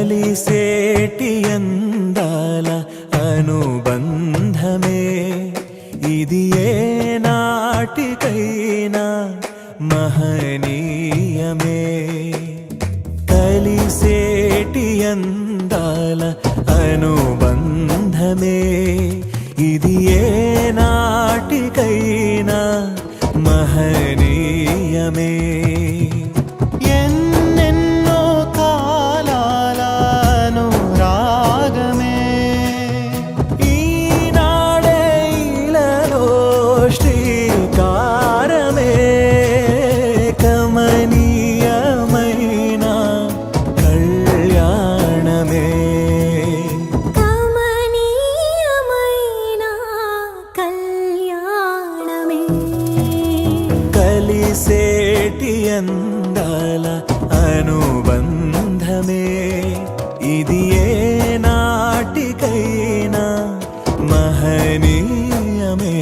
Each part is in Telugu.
కలిసేటి అందాల అనుబంధమే ఇది ఏ నాటికైనా మహనీయమే. కలిసేటి అందాల అనుబంధమే ఇది ఏ నాటికైనా మహనీయమే. ఎన్నెన్నో కాలాల అనురాగమే ఈనాడే ఇలలో శ్రీకారమే. కమనీయమైన కళ్యాణమే కమనీయమైన కళ్యాణమే. కలిసేటి అందాల అనుబంధమే ఇది ఏ నాటికైనా మహనీయమే.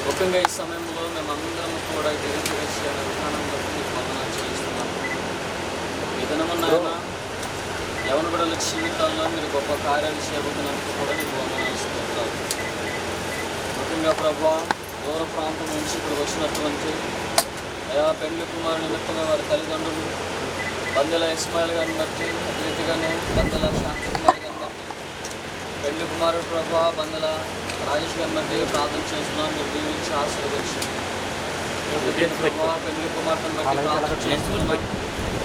ముఖ్యంగా ఈ సమయంలో మేమందరం కూడా తిరిగి వేసే విధానం బట్టి వందనాలు చేస్తున్నాము. ఈ దినమున్న యవన బిడ్డల జీవితాల్లో మీరు గొప్ప కార్యాలు చేయబోతున్నందుకు కూడా మీకు వందనాలు స్తోత్రాలు. ముఖ్యంగా ప్రభా దూర ప్రాంతం నుంచి ఇప్పుడు వచ్చినటువంటి పెళ్లి కుమారు నిమిత్తంగా వారి తల్లిదండ్రులు బందెల ఇస్మాయిల్ గారిని బట్టి అదేవిధంగానే బందెల శాంతి కుమార్ గారిని బట్టి పెళ్లి కుమారుడు ప్రభా బందెల రాజేష్ గారిని బట్టి ప్రార్థన చేస్తున్నాం. మీరు దీవించి ఆశీర్వదించండి. ప్రభావ పెళ్లి కుమార్తెను బట్టి ప్రార్థన చేస్తున్నాం.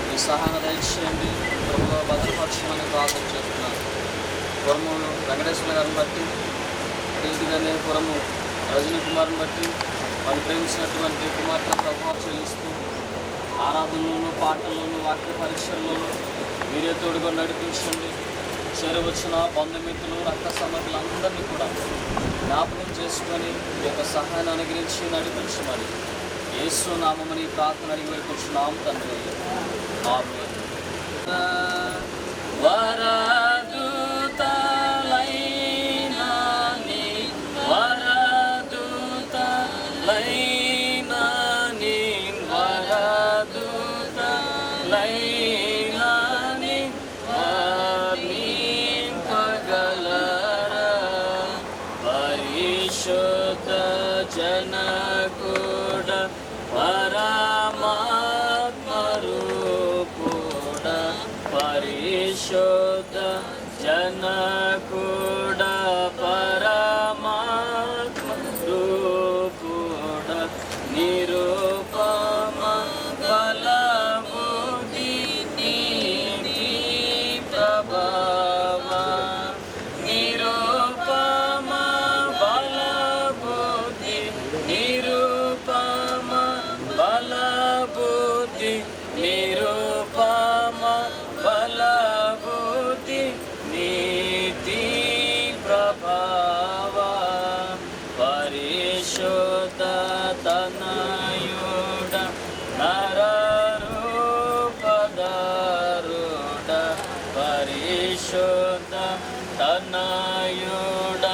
మీ సహాయం దయచేయండి ప్రభావ భద్రపక్షమని ప్రార్థన చేస్తున్నాను. పురము వెంకటేశ్వర గారిని బట్టి అదేవిధంగానే పురము రజనీ కుమార్ని బట్టి వాళ్ళు ప్రేమించినటువంటి కుమార్తె ప్రభావం చెల్లిస్తూ ఆరాధనలోను పాటల్లోను వాక్య పరీక్షల్లోనూ మీరే తోడుగా నడిపించండి. చేరవచ్చిన బంధుమిత్రులు రక్త సంబంధులందరినీ కూడా జ్ఞాపకం చేసుకొని ఈ యొక్క సహాయాన్ని అనుగ్రహించి నడిపించమని యేసు నామముని ప్రార్థన అడిగి వేడుకుంటున్నాం తండ్రి. ఆమేన్. జనకుడ పరమాత్మరూపుడ పరిశుద్ధ జనకుడ పరమాత్మరూపుడ నిరూపమ బలబుద్ధి నీతి ప్రభావ నిరూపమ బలబుద్ధి నిరూపమ బలబుద్ధి నిరూపమ బలబుద్ధి నీతి ప్రభావ పరిశుద్ధ తనయుడ నరరూపధరుడ పరిశుద్ధ తనయుడ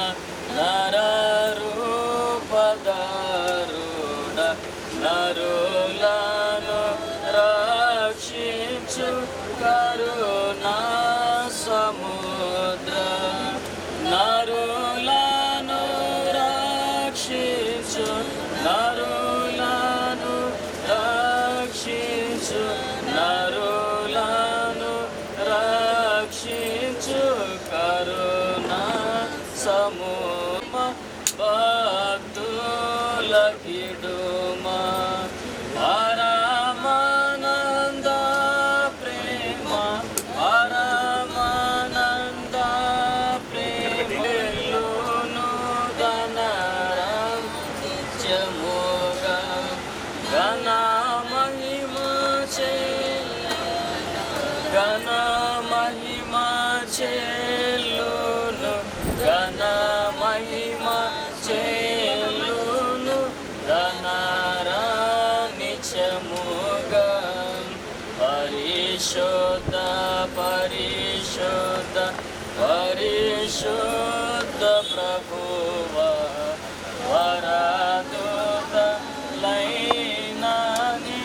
నరరూపధరుడ నరులను రక్షించు కరుణా సముద్ర నరులను రక్షించు నరులను శాంతము భక్తులకిడుమా పరమానంద ప్రేమ పరమానంద ప్రేమలును గణరం నిత్యముగా ఘన మహిమ చెల్లును ఘన మహిమ చెల్లును ఘనరా నిత్యముగా పరిశుద్ధ పరిశుద్ధ పరిశుద్ధ ప్రభువా వరదూత లైనాని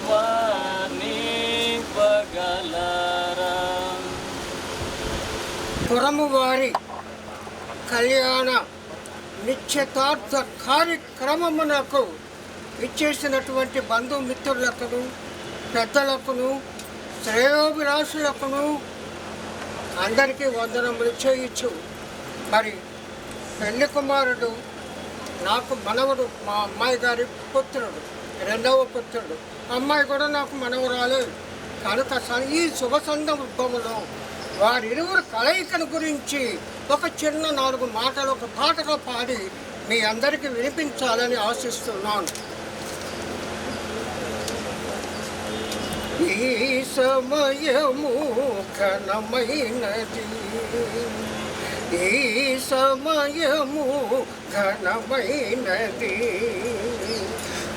వర్ణింపగలరా. పురము వారి కళ్యాణ నిశ్చితార్థ కార్యక్రమమునకు ఇచ్చేసినటువంటి బంధుమిత్రులకును పెద్దలకును శ్రేయోభిలాషులకును అందరికీ వందనములు చేయొచ్చు. మరి పెళ్లి కుమారుడు నాకు మనవడు, మా అమ్మాయి గారి పుత్రుడు, రెండవ పుత్రుడు. అమ్మాయి కూడా నాకు మనవరాలే కనుక ఈ శుభ సందర్భంలో వారిరువురు కలయికను గురించి ఒక చిన్న 4 మాటలు ఒక పాటగా పాడి మీ అందరికీ వినిపించాలని ఆశిస్తున్నాను. ఈ సమయము ఘనమైనది, ఈ సమయము ఘనమైనది,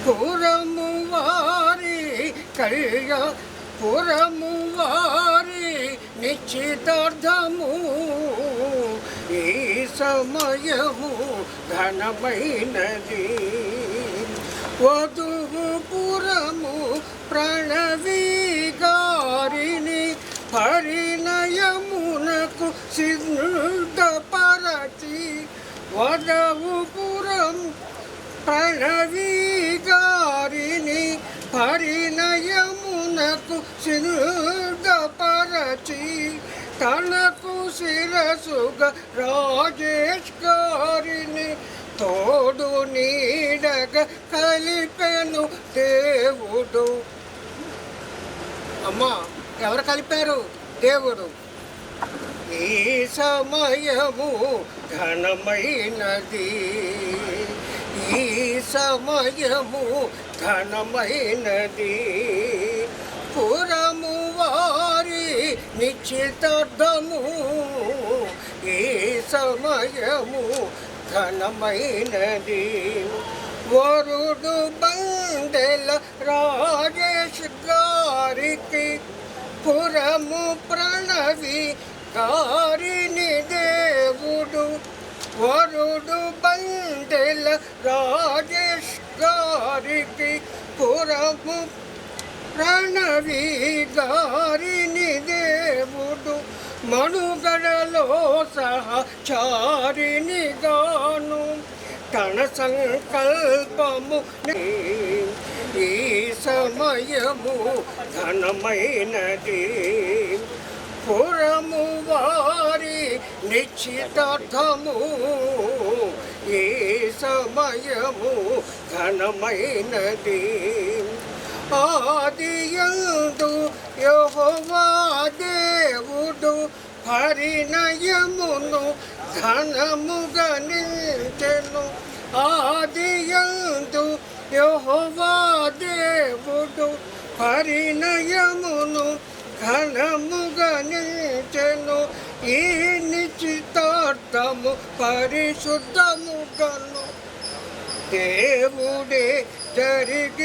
పురము వారి పురము వారి నిశ్చితార్థము, ఈ సమయము ఘనమైనది, వధువు పురము ప్రణవి గారిని పరిణయమునకు సిద్ధపరచి, వధువు పురం ప్రణవి గారిని పరిణయమునకు సిద్ధపరచి, తనకు శిరసుగా రాజేష్ గారిని తోడు నీడగా కలిపెను దేవుడు. అమ్మా, ఎవరు కలిపారు? దేవుడు. ఈ సమయము ఘనమైనది, ఈ సమయము ఘనమైనది, పురము వారి నిశ్చితార్థము, ఈ సమయము ఘనమైనది, వరుడు బందెల రాజేష్ గారికి పురము ప్రణవి గారిని దేవుడు, వరుడు బందెల రాజేష్ గారికి పురము ప్రణవి గారిని దేవుడు, మనుగడలో సహచారిని గాను తన సంకల్పము, ఈ సమయము ఘనమైనది, పురము వారి నిశ్చితార్థము, ఈ సమయము ఘనమైనది, ఆదియందు యెహోవా దేవుడు పరిణయమును ఘనముగా నించెను, ఆదియందు యెహోవా దేవుడు పరిణయమును ఘనముగా నించెను, ఈ నిశ్చితార్థము పరిశుద్ధముగను దేవుడే జరిగించుచుండెను,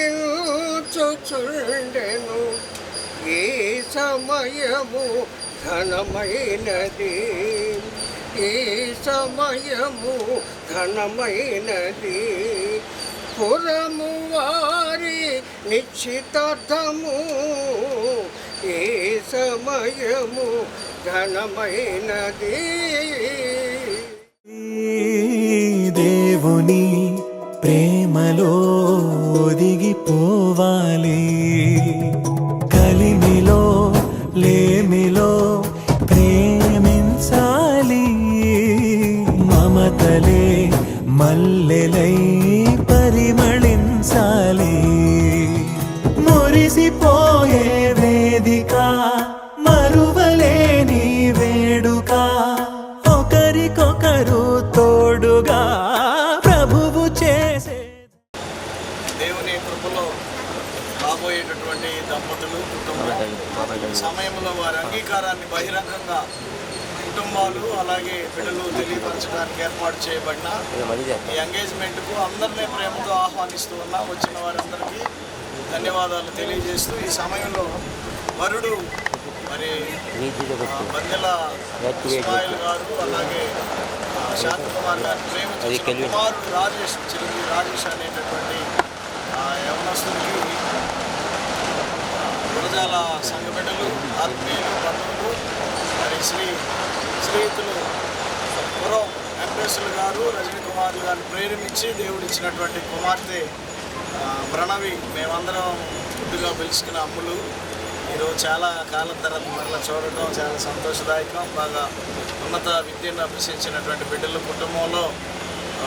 ఈ సమయము ఘనమైనది, ఈ సమయము ఘనమైనది, పురము వారి నిశ్చితార్థము, ఈ సమయము ఘనమైనది. దేవుని ప్రేమలో ఒదిగిపోవాలి, కలిమిలో లేమిలో ప్రేమించాలి, మమత ఈ సమయంలో వారి అంగీకారాన్ని బహిరంగంగా కుటుంబాలు అలాగే బిడ్డలు తెలియపరచడానికి ఏర్పాటు చేయబడిన ఈ ఎంగేజ్మెంట్కు అందరినీ ప్రేమతో ఆహ్వానిస్తూ ఉన్నా. వచ్చిన వారందరికీ ధన్యవాదాలు తెలియజేస్తూ ఈ సమయంలో వరుడు మరి బందెల ఇస్మాయిల్ గారు అలాగే శాంతకుమార్ గారు ప్రేమించిన కుమారుడు రాజేష్, చిరంజీవి రాజేష్ అనేటటువంటి యవనస్తుడికి గురజాల సంఘ బిడ్డలు, ఆత్మీయులు, బంధువులు మరి శ్రీయుతులు పురం వెంకటేశ్వర గారు, రజనీ కుమార్ గారిని ప్రేరేపించి దేవుడిచ్చినటువంటి కుమార్తె ప్రణవి మేమందరం కొద్దిగా పిలుచుకున్న అమ్ములు ఈరోజు చాలా కాలం తర్వాత మరలా చూడటం చాలా సంతోషదాయకం. బాగా ఉన్నత విద్యను అభ్యసించినటువంటి బిడ్డల కుటుంబంలో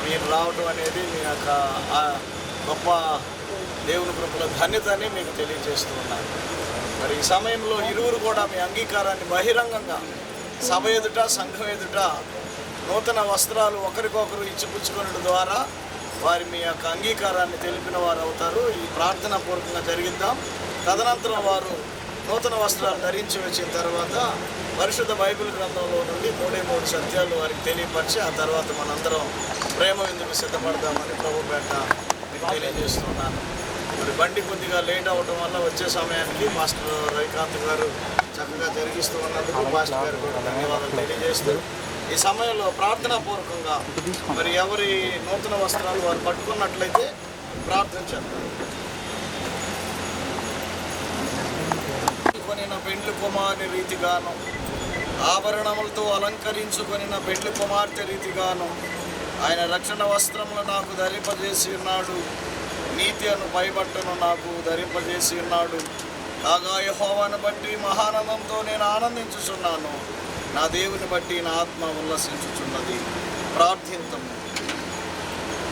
మీరు రావటం అనేది మీ యొక్క గొప్ప దేవుని కృపల ధన్యత అని మీకు తెలియజేస్తూ ఉన్నాను. మరి ఈ సమయంలో ఇరువురు కూడా మీ అంగీకారాన్ని బహిరంగంగా సభ ఎదుట, సంఘం ఎదుట నూతన వస్త్రాలు ఒకరికొకరు ఇచ్చిపుచ్చుకోవడం ద్వారా వారి మీ యొక్క అంగీకారాన్ని తెలిపిన వారు అవుతారు. ఈ ప్రార్థన పూర్వకంగా జరిగిద్దాం. తదనంతరం వారు నూతన వస్త్రాలు ధరించి వచ్చిన తర్వాత పరిశుద్ధ బైబిల్ గ్రంథంలో నుండి 3 సత్యాలు వారికి తెలియపరిచి ఆ తర్వాత మనందరం ప్రేమ విందుకు సిద్ధపడదామని ప్రభుపేట మీకు తెలియజేస్తున్నాను. మరి బండి కొద్దిగా లేట్ అవ్వటం వల్ల వచ్చే సమయానికి మాస్టర్ రవికాంత్ గారు చక్కగా జరిగిస్తూ ఉన్నందుకు మాస్టర్ గారు కూడా ధన్యవాదాలు తెలియజేస్తూ ఈ సమయంలో ప్రార్థనాపూర్వకంగా మరి ఎవరి నూతన వస్త్రాలు వారు పట్టుకున్నట్లయితే ప్రార్థించారు. కొనిన పెండ్లి కుమార్తె రీతిగాను, ఆభరణములతో అలంకరించుకొనిన పెండ్లి కుమార్తె రీతిగాను ఆయన రక్షణ వస్త్రములు నాకు ధరింపజేసి ఉన్నాడు. నీతి అను పైబట్టను నాకు ధరింపజేసి ఉన్నాడు. కాగా యెహోవాను బట్టి మహానందంతో నేను ఆనందించుచున్నాను. నా దేవుని బట్టి నా ఆత్మ ఉల్లసించుచున్నది. ప్రార్థింతము.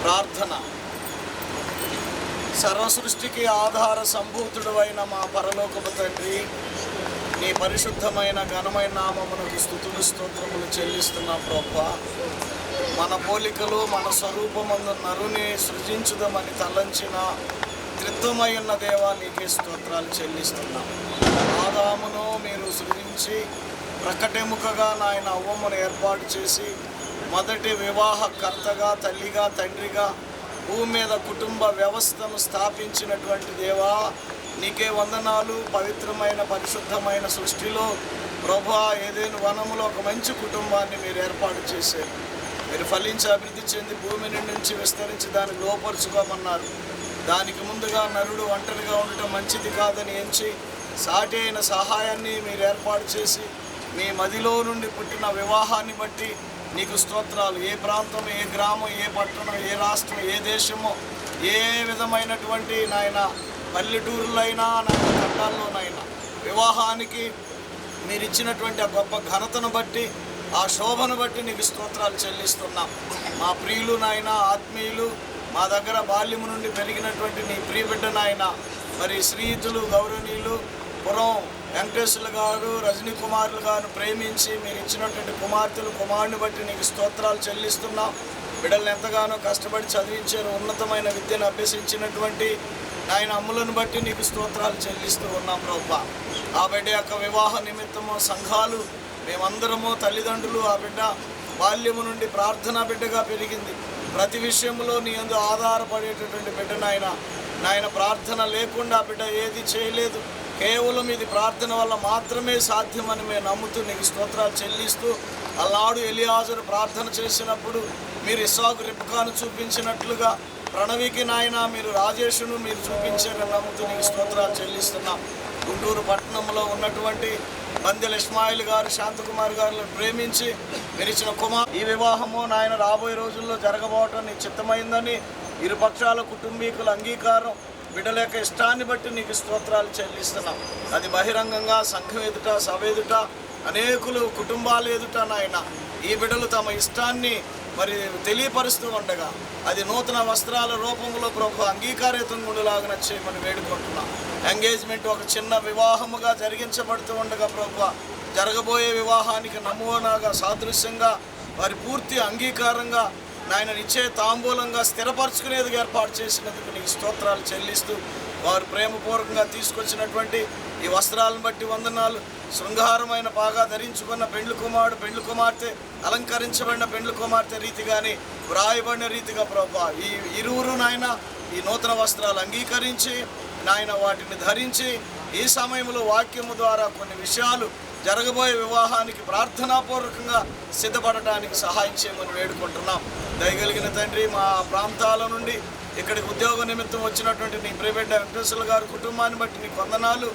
ప్రార్థన. సర్వసృష్టికి ఆధార సంభూతుడు అయిన మా పరలోకపు తండ్రి, నీ పరిశుద్ధమైన ఘనమైన నామమునకు స్తుతులు స్తోత్రములు చెల్లిస్తున్నా ప్రభువా. మన పోలికలు మన స్వరూపమందు నరుని సృజించుదామని తలంచిన త్రిత్వమై ఉన్న దేవా నీకే స్తోత్రాలు చెల్లిస్తున్నాం. ఆదామును మీరు సృజించి ప్రకటెముకగా నాయన అవ్వమును ఏర్పాటు చేసి మొదటి వివాహకర్తగా, తల్లిగా, తండ్రిగా భూమి మీద కుటుంబ వ్యవస్థను స్థాపించినటువంటి దేవా నీకే వందనాలు. పవిత్రమైన పరిశుద్ధమైన సృష్టిలో ప్రభువా ఏదైనా వనములో ఒక మంచి కుటుంబాన్ని మీరు ఏర్పాటు చేశారు. మీరు ఫలించి అభివృద్ధి చెంది భూమిని నుంచి విస్తరించి దాన్ని లోపరుచుకోమన్నారు. దానికి ముందుగా నరుడు ఒంటరిగా ఉండటం మంచిది కాదని ఎంచి సాటి అయిన సహాయాన్ని మీరు ఏర్పాటు చేసి మీ మదిలో నుండి పుట్టిన వివాహాన్ని బట్టి నీకు స్తోత్రాలు. ఏ ప్రాంతం, ఏ గ్రామం, ఏ పట్టణం, ఏ రాష్ట్రం, ఏ దేశమో, ఏ విధమైనటువంటి నాయన పల్లెటూరులైనా నాయన ఖండాల్లోనైనా వివాహానికి మీరు ఇచ్చినటువంటి ఆ గొప్ప ఘనతను బట్టి, ఆ శోభను బట్టి నీకు స్తోత్రాలు చెల్లిస్తున్నాం. మా ప్రియులు నాయన, ఆత్మీయులు, మా దగ్గర బాల్యము నుండి పెరిగినటువంటి నీ ప్రియబిడ్డ నాయన మరి శ్రీయుతులు, గౌరవనీయులు పురం వెంకటేశ్వర్లు గారు, రజనీ కుమారులు గారు ప్రేమించి మీరు ఇచ్చినటువంటి కుమార్తెలు, కుమారుని బట్టి నీకు స్తోత్రాలు చెల్లిస్తున్నాం. బిడ్డలను ఎంతగానో కష్టపడి చదివించారు. ఉన్నతమైన విద్యను అభ్యసించినటువంటి నాయన అమ్ములను బట్టి నీకు స్తోత్రాలు చెల్లిస్తూ ఉన్నాం ప్రభువా. ఆ బిడ్డ యొక్క వివాహ నిమిత్తము సంఘాలు మేమందరము తల్లిదండ్రులు ఆ బిడ్డ బాల్యము నుండి ప్రార్థనా బిడ్డగా పెరిగింది. ప్రతి విషయంలో నీ యందు ఆధారపడేటటువంటి బిడ్డ నాయన ప్రార్థన లేకుండా బిడ్డ ఏది చేయలేదు. కేవలం ఇది ప్రార్థన వల్ల మాత్రమే సాధ్యమని మేము నమ్ముతూ నీకు స్తోత్రాలు చెల్లిస్తూ అలనాడు ఎలియాజరు ప్రార్థన చేసినప్పుడు మీరు ఇస్సాకు రిబ్కాను చూపించినట్లుగా ప్రణవికి నాయన మీరు రాజేషును మీరు చూపించారని నమ్ముతూ నీకు స్తోత్రాలు చెల్లిస్తున్నాం. గుంటూరు పట్టణంలో ఉన్నటువంటి బందెల ఇస్మాయిల్ గారు, శాంతకుమార్ గారిని ప్రేమించి మీరు ఇచ్చిన ఈ వివాహము నాయన రాబోయే రోజుల్లో జరగబోవటం నీ చిత్తమైందని ఇరుపక్షాల కుటుంబీకుల అంగీకారం, బిడ్డల యొక్క ఇష్టాన్ని బట్టి నీకు స్తోత్రాలు చెల్లిస్తున్నాం. అది బహిరంగంగా సంఘం ఎదుట, సభ ఎదుట, అనేకులు కుటుంబాలు ఎదుట నాయన ఈ బిడ్డలు తమ ఇష్టాన్ని మరి తెలియపరుస్తూ ఉండగా అది నూతన వస్త్రాల రూపంలో ప్రభు అంగీకారయుతంగా ఉండేలాగా చేయమని వేడుకుంటున్నాం. ఎంగేజ్మెంట్ ఒక చిన్న వివాహముగా జరిగించబడుతూ ఉండగా ప్రభు జరగబోయే వివాహానికి నమూనాగా సాదృశ్యంగా వారి పూర్తి అంగీకారంగా నాయన ఇచ్చే తాంబూలంగా స్థిరపరచుకునేదిగా ఏర్పాటు చేసినందుకు నీకు స్తోత్రాలు చెల్లిస్తూ వారు ప్రేమపూర్వకంగా తీసుకొచ్చినటువంటి ఈ వస్త్రాలను బట్టి వందనాలు. శృంగారమైన బాగా ధరించుకున్న పెండ్లి కుమార్తె అలంకరించబడిన పెండ్లి కుమార్తె రీతిగానే వ్రాయబడిన రీతిగా ప్రభా ఈ ఇరువురు నాయన ఈ నూతన వస్త్రాలు అంగీకరించి నాయన వాటిని ధరించి ఈ సమయంలో వాక్యము ద్వారా కొన్ని విషయాలు జరగబోయే వివాహానికి ప్రార్థనాపూర్వకంగా సిద్ధపడటానికి సహాయం చేయమని వేడుకుంటున్నాం. దయగలిగిన తండ్రి, మా ప్రాంతాల నుండి ఇక్కడికి ఉద్యోగ నిమిత్తం వచ్చినటువంటి నీ ప్రియబిడ్డ వెంకటేశ్వర గారి కుటుంబాన్ని బట్టి నీకు వందనాలు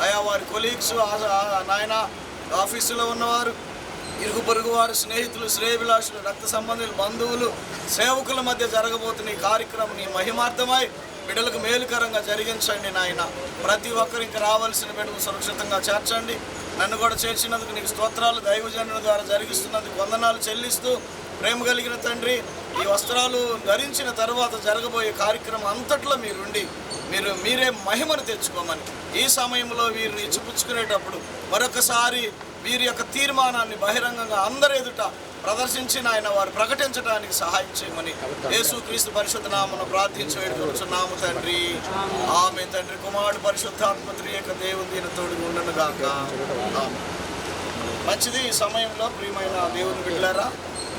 అయా. వారి కొలీగ్స్, నాయన ఆఫీసులో ఉన్నవారు, ఇరుగు పొరుగు వారు, స్నేహితులు, శ్రేయభిలాషులు, రక్త సంబంధులు, బంధువులు, సేవకుల మధ్య జరగబోతున్న ఈ కార్యక్రమం నీ మహిమార్థమై బిడ్డలకు మేలుకరంగా జరిగించండి నాయన. ప్రతి ఒక్కరు ఇంకా రావాల్సిన బిడ్డలు సురక్షితంగా చేర్చండి. నన్ను కూడా చేర్చినందుకు నీకు స్తోత్రాలు. దైవజనుల ద్వారా జరిగిస్తున్నందుకు వందనాలు చెల్లిస్తూ, ప్రేమ కలిగిన తండ్రి, ఈ వస్త్రాలు ధరించిన తర్వాత జరగబోయే కార్యక్రమం అంతట్లో మీరే మహిమను తెచ్చుకోమని ఈ సమయంలో వీరిని ఇచ్చిపుచ్చుకునేటప్పుడు మరొకసారి వీరి యొక్క తీర్మానాన్ని బహిరంగంగా అందరి ఎదుట ప్రదర్శించి ఆయన వారు ప్రకటించడానికి సహాయం చేయమని యేసుక్రీస్తు పరిశుద్ధ నామమున ప్రార్థించి వేడుకొనుచున్నాము తండ్రి. ఆమేన్. తండ్రి, కుమారుడు, పరిశుద్ధాత్మ త్రియేక దేవుని దీని తోడు ఉండను గాక. మంచిది. ఈ సమయంలో ప్రియమైన దేవుని బిడ్డలారా,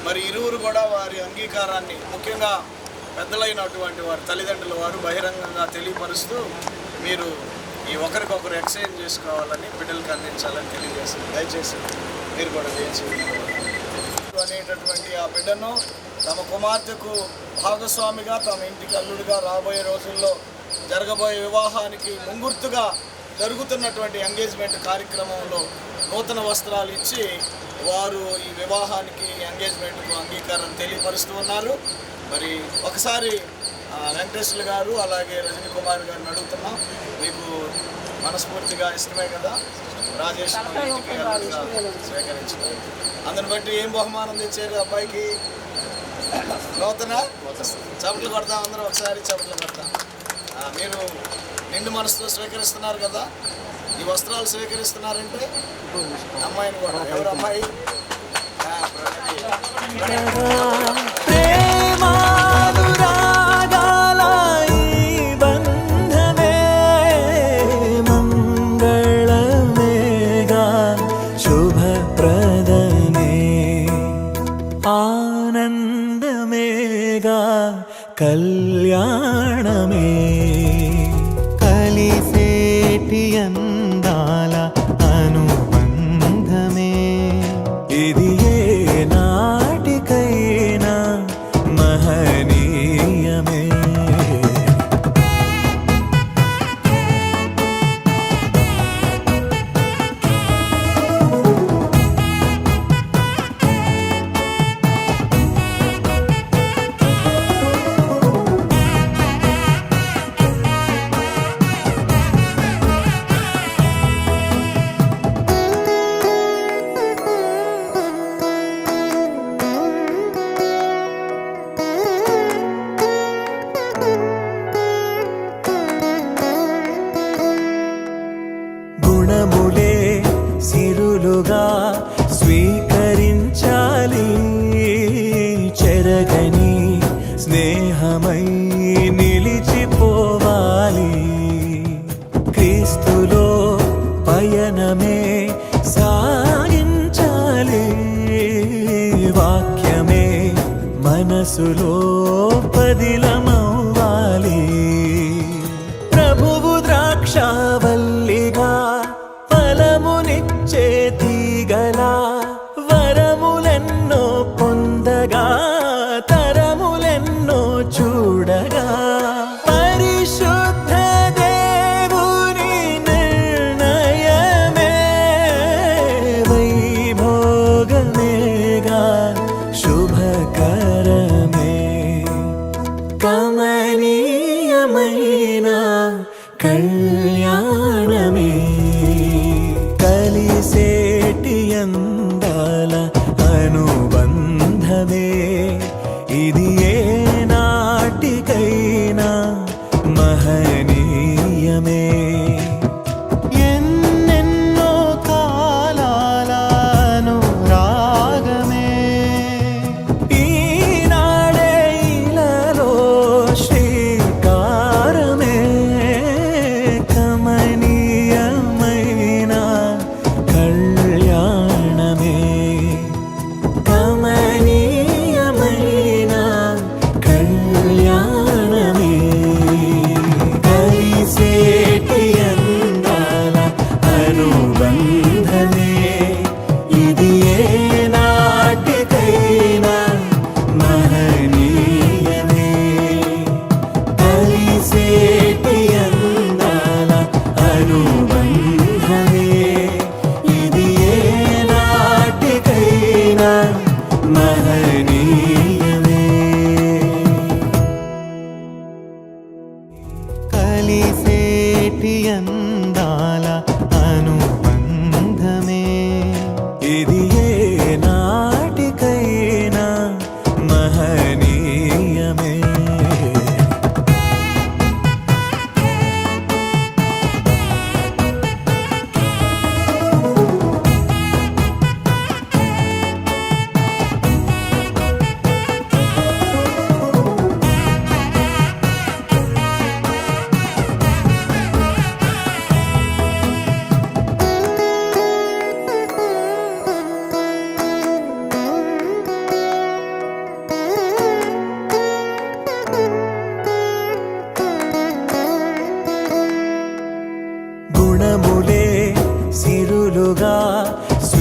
మరి ఇరువురు కూడా వారి అంగీకారాన్ని, ముఖ్యంగా పెద్దలైనటువంటి వారి తల్లిదండ్రుల వారు బహిరంగంగా తెలియపరుస్తూ మీరు ఈ ఒకరికొకరు ఎక్స్చేంజ్ చేసుకోవాలని, బిడ్డలకు అందించాలని తెలియజేస్తుంది. దయచేసి మీరు కూడా అనేటటువంటి ఆ బిడ్డను తమ కుమార్తెకు భాగస్వామిగా, తమ ఇంటికి అల్లుడిగా రాబోయే రోజుల్లో జరగబోయే వివాహానికి ముంగుర్తుగా జరుగుతున్నటువంటి ఎంగేజ్మెంట్ కార్యక్రమంలో నూతన వస్త్రాలు ఇచ్చి వారు ఈ వివాహానికి, ఎంగేజ్మెంట్కు అంగీకారం తెలియపరుస్తూ ఉన్నారు. మరి ఒకసారి వెంకటేశ్వర గారు అలాగే రజనీ కుమార్ గారిని అడుగుతున్నాం, మీకు మనస్ఫూర్తిగా ఇష్టమే కదా రాజేష్ స్వీకరించారు. అందుని బట్టి ఏం బహుమానం తెచ్చారు అబ్బాయికి? నూతన చప్పట్లు కొడతాం అందరూ, ఒకసారి చప్పట్లు కొడతాం. మీరు నిండు మనసుతో స్వీకరిస్తున్నారు కదా, ఈ వస్త్రాలు స్వీకరిస్తున్నారంటే అమ్మాయిని కూడా. ఎవరు అమ్మాయి? ప్రేమానురాగాల ఈ బంధమే మంగళమేగా శుభప్రదమే, ఆనందమేగా కళ్యాణమే, కలిసేటి అందాల అనుబంధమే, ఇది ఏ నాటికైనా మహనీయమే. గుణములే సిరులుగా స్వీకరించాలి, చెరగని స్నేహమై నిలిచిపోవాలి. క్రీస్తులో పయనమే సాగించాలి, వాక్యమే మనసులో పదిలమవ్వాలి. ప్రభువు ద్రాక్షావల్లిగా ఫలమునిచ్చే తీగలా వరములెన్నో పొందగా తరములెన్నో చూడగా, పరిశుద్ధ దేవుని నిర్ణయమే వైభోగమేగా శుభకరమే, కమనీయమైన కళ్యాణ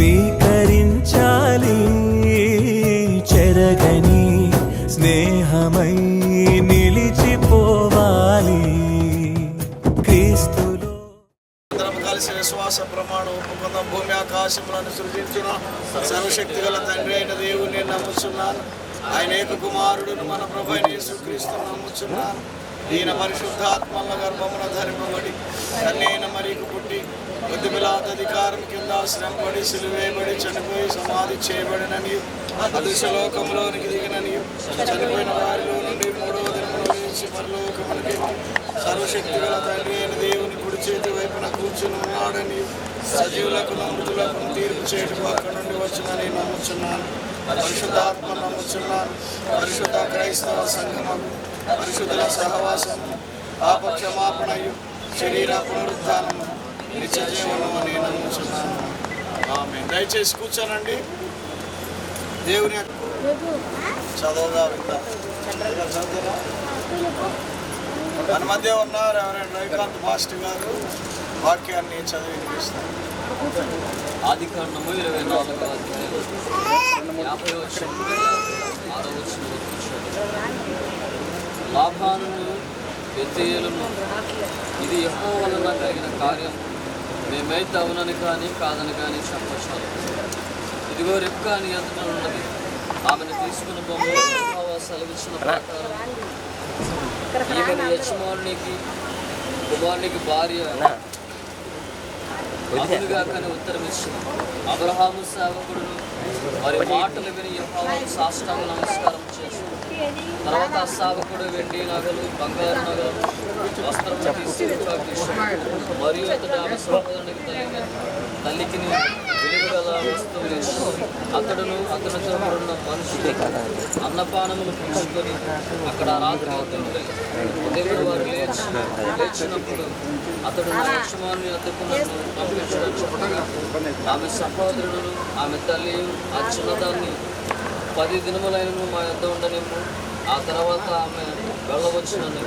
స్వీకరించాలి, చెరగని స్నేహమై నిలిచిపోవాలి క్రీస్తులో. అందరం కలిసి విశ్వాస ప్రమాణం ఒప్పుకుందాం. భూమి ఆకాశములను సృజించిన సర్వశక్తి గల తండ్రి అయిన దేవుని నమ్ముచున్నాను. ఆయన ఏక కుమారుడును మన ప్రభు అయిన యేసుక్రీస్తును నమ్ముచున్నాను. ఈయన పరిశుద్ధాత్మల గర్భమున ధరింపబడి కన్యైన మరియకు పుట్టి కొద్ది పిలాత అధికారం కింద శ్రమపడి సిలువేయబడి చనిపోయి సమాధి చేయబడినని, అదృశ్యలోకంలోనికి దిగినని, చనిపోయిన వారిలో నుండి మూడవ దినమున లేచి పరలోకమునికి సర్వశక్తి గల తండ్రి అయిన దేవుని కుడి చేతి వైపున కూర్చుని ఉన్నాడని, సజీవులకు మృతులకు తీర్పు చేయటకు అక్కడ నుండి వచ్చినని నమ్ముచున్నాను. పరిశుద్ధాత్మ నమ్ముచున్నాను. పరిశుద్ధ క్రైస్తవ సంఘము, పరిశుద్ధుల సహవాసము, పాపక్షమాపణయు, శరీర పునరుద్ధానము, నిత్య జీవనము అని నమ్ముచున్నాను. ఆమేన్. దయచేసి కూర్చోనండి. దేవుని చదవగా విందాం. చదువురా. మన మధ్య ఉన్నారు ఎవరైనా రవికాంత్ మాస్టర్ గారు వాక్యాన్ని చదివి వినిపిస్తారు. ఆదికాండము 24వ అధ్యాయం 50వ వచనం 6వ వచనం. లాబానును బెతూయేలును, ఇది యెహోవా వలన కలిగిన కార్యం, మేమైతే అవునని కానీ కాదని కానీ చెప్పచాలి. ఇదిగో రెబ్కా అని అతను ఉన్నది, ఆమెను తీసుకుని బొమ్మలు యెహోవా సెలవిచ్చిన ప్రకారం ఈమెను యజమానునికి కుమారునికి భార్య అదునుగా కానీ ఉత్తరం ఇచ్చింది. అబ్రహాము సేవకుడును వారి మాటలు విని యెహోవాకు సాష్టాంగ నమస్కారం చేసి, తర్వాత ఆ సేవకుడు వెండి నగలు, బంగారు నగలు, వస్త్రము తీసి మరియు అతడు ఆమె సహోదరునికి తల్లికి విలువగల వస్తువులు అతడును అతనితో ఉన్న మనుషులు అన్నపానములు పుచ్చుకొని అక్కడ రాత్రి అతను ఉదయం వారు లేచినప్పుడు అతడు నా యజమాని వద్దకు నన్ను పంపించడం చెప్పగా, ఆమె సహోదరులను ఆమె తల్లి ఆ చిన్నదాన్ని 10 దినములైనను మా యొద్ద ఉండనిమ్ము, ఆ తర్వాత ఆమె వెళ్ళవచ్చునని.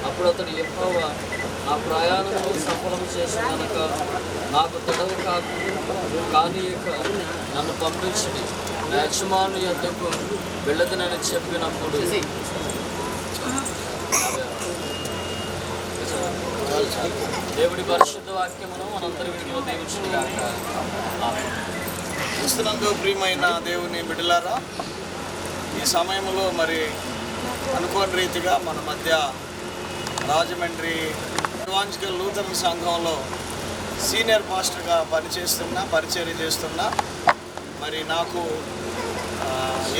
అప్పుడు అతడు యెహోవా నా ప్రయాణము సఫలం చేసి కనుక నాకు తడవు కానీయక నన్ను పంపించుడి, నా యజమాని యొద్దకు వెళ్ళదనని చెప్పినప్పుడు దేవుడి పరిశుద్ధ వాక్యమును మనందరి విడిలో దీవించుగాక. క్రీస్తునందు ప్రియమైన దేవుని బిడ్డలారా, ఈ సమయంలో మరి అనుకోని రీతిగా మన మధ్య రాజమండ్రి ఎవాంజలికల్ లూథరన్ సంఘంలో సీనియర్ పాస్టర్గా పరిచర్య చేస్తున్న మరి నాకు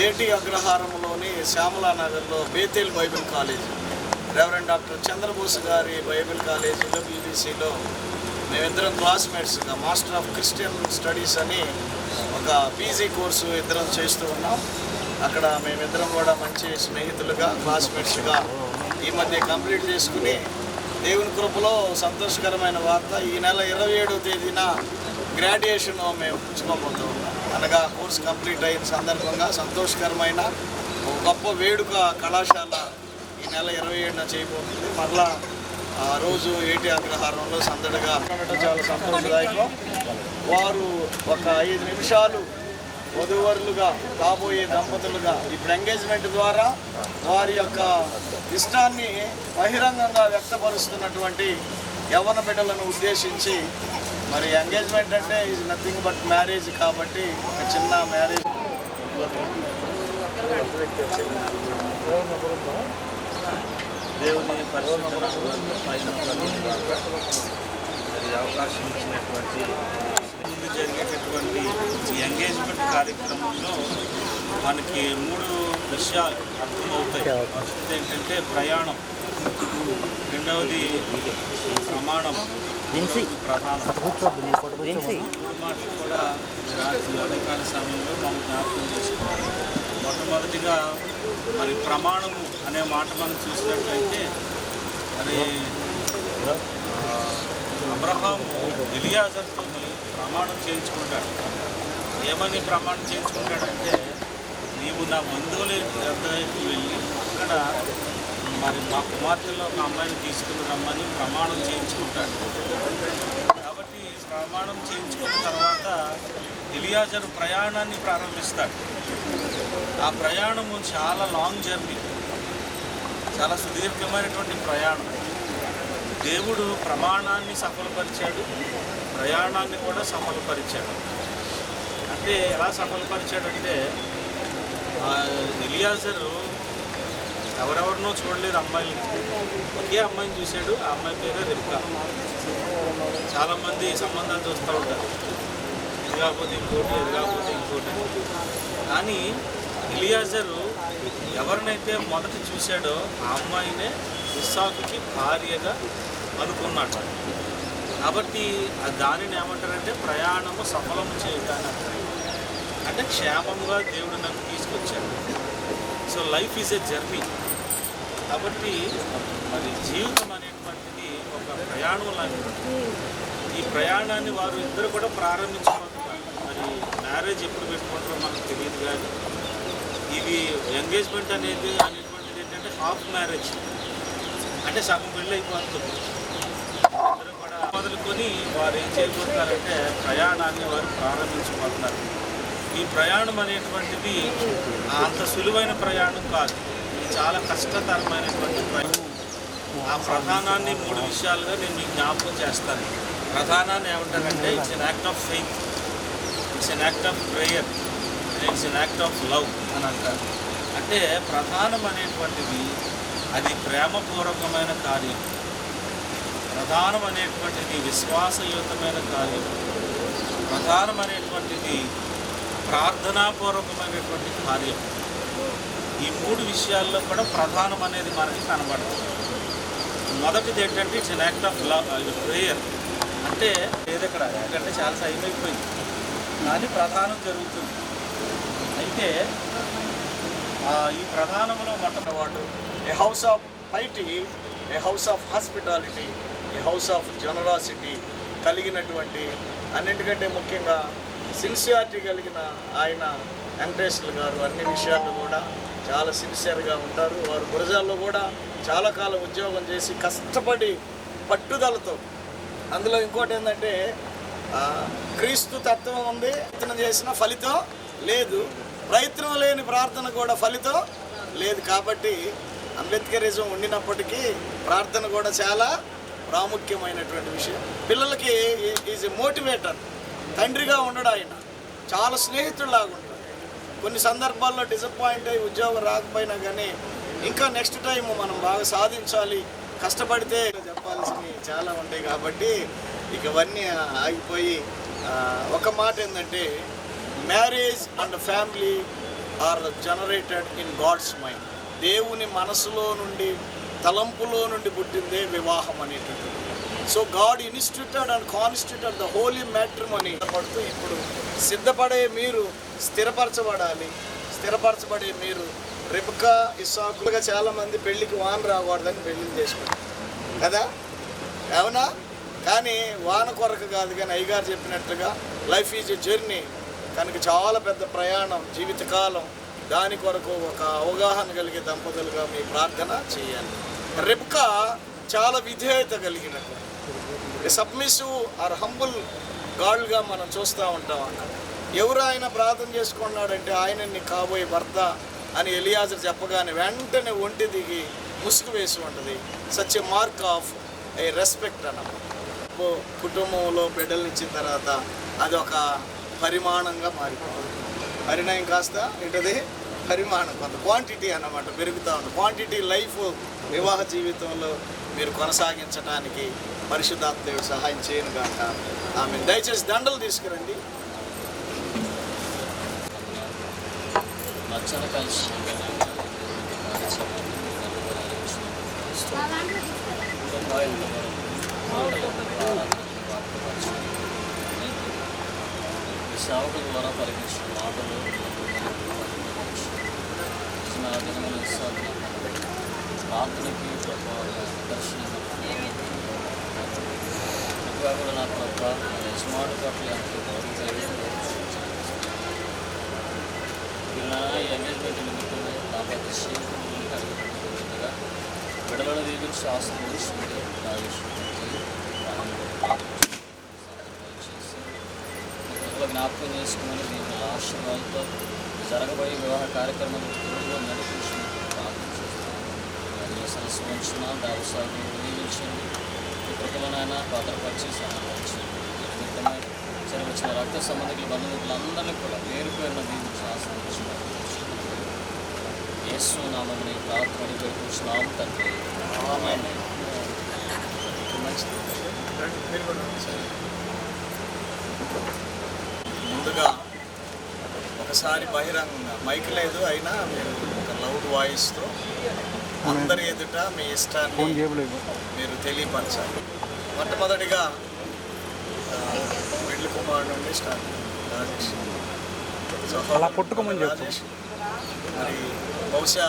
ఏటీ అగ్రహారంలోని శ్యామలా నగర్లో Bethel Bible college, reverend doctor Chandrabose గారి బైబిల్ కాలేజీలో బీబీసీలో మేమిద్దరం క్లాస్మేట్స్గా మాస్టర్ ఆఫ్ క్రిస్టియన్ స్టడీస్ అని ఒక పీజీ కోర్సు ఇద్దరం చేస్తూ ఉన్నాం. అక్కడ మేమిద్దరం కూడా మంచి స్నేహితులుగా క్లాస్మేట్స్గా ఈ మధ్య కంప్లీట్ చేసుకుని దేవుని కృపలో సంతోషకరమైన వార్త, ఈ నెల 27వ తేదీన గ్రాడ్యుయేషన్ మేము పుచ్చుకోబోతూ ఉన్నాం. అనగా కోర్స్ కంప్లీట్ అయిన సందర్భంగా సంతోషకరమైన ఒక గొప్ప వేడుక కళాశాల ఈ నెల 27న చేయబోతుంది. మరలా ఆ రోజు ఏటీ అగ్రహారంలో సందడిగా ఉండటం చాలా సంతోషదాయకం. వారు ఒక 5 నిమిషాలు వధూవరులుగా కాబోయే దంపతులుగా ఇప్పుడు ఎంగేజ్మెంట్ ద్వారా వారి యొక్క ఇష్టాన్ని బహిరంగంగా వ్యక్తపరుస్తున్నటువంటి యవ్వన బిడ్డలను ఉద్దేశించి, మరి ఎంగేజ్మెంట్ అంటే ఈజ్ నథింగ్ బట్ మ్యారేజ్ కాబట్టి ఒక చిన్న మ్యారేజ్ దేవుని పరిశుద్ధ మరి అవకాశం ఇచ్చినటువంటి ముందు జరిగేటటువంటి ఈ ఎంగేజ్మెంట్ కార్యక్రమంలో మనకి 3 విషయాలు అర్థమవుతాయి. ఫస్ట్ ఏంటంటే ప్రయాణం, రెండవది ప్రమాణం, ప్రధానం. మాటలు కూడా రాత్రి అధికార సమయంలో మనం జ్ఞాపకం చేసుకోవాలి. మొట్టమొదటిగా మరి ప్రమాణము అనే మాట మనం చూసినట్లయితే మరి అబ్రహాము ఎలియాజర్తో ప్రమాణం చేయించుకుంటాడు. ఏమని ప్రమాణం చేయించుకుంటాడంటే, నీవు నా బంధువుల దగ్గరికి వెళ్ళి అక్కడ మరి మా కుమార్తెలో ఒక అమ్మాయిని తీసుకుని రమ్మని ప్రమాణం చేయించుకుంటాడు. కాబట్టి ప్రమాణం చేయించుకున్న తర్వాత ఎలియాజరు ప్రయాణాన్ని ప్రారంభిస్తాడు. ఆ ప్రయాణము చాలా లాంగ్ జర్నీ, చాలా సుదీర్ఘమైనటువంటి ప్రయాణం. దేవుడు ప్రమాణాన్ని సఫలపరిచాడు, ప్రయాణాన్ని కూడా సఫలపరిచాడు. అంటే ఎలా సఫలపరిచాడంటే ఎలియాజరు ఎవరెవరినో చూడలేదు అమ్మాయిని, ఒకే అమ్మాయిని చూశాడు. ఆ అమ్మాయి పేరే రెబ్కా. చాలామంది సంబంధాలు చూస్తూ ఉంటారు, ఇది కాకపోతే ఇంకోటి, ఇది కాకపోతే ఇంకోటి. కానీ ఎలియాజరు ఎవరినైతే మొదట చూశాడో ఆ అమ్మాయినే ఇస్సాకుకి భార్యగా అనుకున్నాడు. కాబట్టి దానిని ఏమంటారంటే ప్రయాణము సఫలము చేయడానికి, అంటే క్షేమంగా దేవుడు నన్ను తీసుకొచ్చాడు. So life is a journey. కాబట్టి మరి జీవితం అనేటువంటిది ఒక ప్రయాణం లాంటిది. ఈ ప్రయాణాన్ని వారు ఇద్దరు కూడా ప్రారంభించుకుంటున్నారు. మరి మ్యారేజ్ ఎప్పుడు పెట్టుకుంటారో మనకు తెలియదు, కానీ ఇది ఎంగేజ్మెంట్ అనేటువంటిది ఏంటంటే హాఫ్ మ్యారేజ్, అంటే సగం పెళ్ళి అయిపోతుంది. ఇద్దరు కూడా మొదలుకొని వారు ఏం చేయబోతున్నారంటే ప్రయాణాన్ని వారు ప్రారంభించుకుంటున్నారు. ఈ ప్రయాణం అనేటువంటిది అంత సులువైన ప్రయాణం కాదు, ఇది చాలా కష్టతరమైనటువంటి ప్రయాణం. ఆ ప్రధానాన్ని 3 విషయాలుగా నేను మీకు జ్ఞాపకం చేస్తాను. ప్రధానాన్ని ఏమంటారంటే it's an act of faith, it's an act of prayer, it's an act of love అని అంటారు. అంటే ప్రధానం అనేటువంటిది అది ప్రేమపూర్వకమైన కార్యం, ప్రధానం అనేటువంటిది విశ్వాసయుతమైన కార్యం, ప్రధానం అనేటువంటిది ప్రార్థనాపూర్వకమైనటువంటి కార్యం. ఈ 3 విషయాల్లో కూడా ప్రధానం అనేది మనకి కనబడుతుంది. మొదటిది ఏంటంటే it's an act of love, prayer. అంటే లేదక్కడ ఎందుకంటే చాలా టైం అయిపోయింది, కానీ ప్రధానం జరుగుతుంది. అయితే ఈ ప్రధానంలో మొట్టమొదటి a house of piety, a house of hospitality, a house of generosity కలిగినటువంటి, అన్నింటికంటే ముఖ్యంగా సిన్సియారిటీ కలిగిన ఆయన వెంకటేశ్వర గారు అన్ని విషయాల్లో కూడా చాలా సిన్సియర్గా ఉంటారు. వారు గురజాల్లో కూడా చాలా కాలం ఉద్యోగం చేసి కష్టపడి పట్టుదలతో, అందులో ఇంకోటి ఏంటంటే క్రీస్తు తత్వం ఉంది, ప్రయత్నం చేసిన ఫలితం లేదు, ప్రయత్నం లేని ప్రార్థన కూడా ఫలితం లేదు. కాబట్టి అంబేద్కరిజం ఉండినప్పటికీ ప్రార్థన కూడా చాలా ప్రాముఖ్యమైనటువంటి విషయం. పిల్లలకి ఈజ్ ఎ మోటివేటర్, తండ్రిగా ఉండడు ఆయన, చాలా స్నేహితుల్లాగా ఉంటాడు. కొన్ని సందర్భాల్లో డిసప్పాయింట్ అయ్యి ఉద్యోగం రాకపోయినా కానీ ఇంకా నెక్స్ట్ టైం మనం బాగా సాధించాలి, కష్టపడితే చెప్పాల్సినవి చాలా ఉంటాయి. కాబట్టి ఇక ఇవన్నీ ఆగిపోయి ఒక మాట ఏంటంటే marriage and family are generated in God's mind. దేవుని మనసులో నుండి, తలంపులో నుండి పుట్టిందే వివాహం అనేటువంటిది. So God instituted and constituted the holy matrimony పడుతూ ఇప్పుడు సిద్ధపడే మీరు స్థిరపరచబడాలి. స్థిరపరచబడే మీరు రెబెకా, ఇస్సాకులుగా చాలామంది పెళ్ళికి వాన రాకూడదని పెళ్ళిళ్ళు చేసుకుంటారు కదా, అవునా? కానీ వాన కొరకు కాదు, కానీ అయ్యగారు చెప్పినట్లుగా లైఫ్ ఈజ్ ఎ జర్నీ కనుక చాలా పెద్ద ప్రయాణం, జీవితకాలం. దాని కొరకు ఒక అవగాహన కలిగే దంపతులుగా మీ ప్రార్థన చేయాలి. రెబెకా చాలా విధేయత కలిగినటువంటి సబ్మిసివ్ ఆర్ హంబుల్ గాడ్గా మనం చూస్తూ ఉంటాం. అక్కడ ఎవరు ఆయన ప్రార్థన చేసుకున్నాడంటే ఆయనని కాబోయే భర్త అని ఎలియాజరు చెప్పగానే వెంటనే ఒంటి దిగి ముసుగు వేసి ఉంటుంది. Such a mark of A respect అన్నమాట. కుటుంబంలో బిడ్డలు ఇచ్చిన తర్వాత అది ఒక పరిమాణంగా మారిపోతుంది. పరిణయం కాస్త ఏంటది పరిమాణం, కొంత క్వాంటిటీ అన్నమాట పెరుగుతూ ఉంటుంది. క్వాంటిటీ లైఫ్ వివాహ జీవితంలో మీరు కొనసాగించడానికి పరిశుద్ధాత్మదేవుడు సహాయం చేయను గాక. ఆమె దయచేసి దండలు తీసుకురండి. నచ్చన కలిసి సేవకుల ద్వారా పలికించిన మాటలు ప్రార్థనకి దర్శనం ఇంకా కూడా నా ప్రభావ యజమాను పట్ల ఇలా ఎంగేజ్మెంట్ నిమిత్తమే నా పక్షి కలిగినట్టుగా విడవడ దీవించి ఆశీర్వదిస్తుంది నా విషయం జ్ఞాపకం చేసుకుని దీని ఆశీర్వాదాలతో జరగబోయే వివాహ కార్యక్రమాలు తోడుగా నడిపించినట్టు ప్రార్థన చేస్తున్నాను. సరస్సు ఉంచిన దావసాగు నియమించండి. ఈ కృపలనైనా భద్రపరిచి సహాయించండి. నిమిత్తమై జరిగిన రక్త సంబంధికుల బంధువులందరినీ కూడా పేరు పేరున దీవించి ఆశ్రయించినారు. యేసు నామమున ఈ ప్రార్థన పెట్టుకుంటున్నాం తండ్రి. ఆమేన్. ముందుగా ఒకసారి బహిరంగంగా మైక్ లేదు అయినా మీరు ఒక లౌడ్ వాయిస్తో అందరి ఎదుట మీ ఇష్టాన్ని మీరు తెలియపరచాలి. మొట్టమొదటిగా పెళ్లి కుమారుడు నుండి స్టార్ట్ రాజేష్. రాజేష్ మరి బహుశా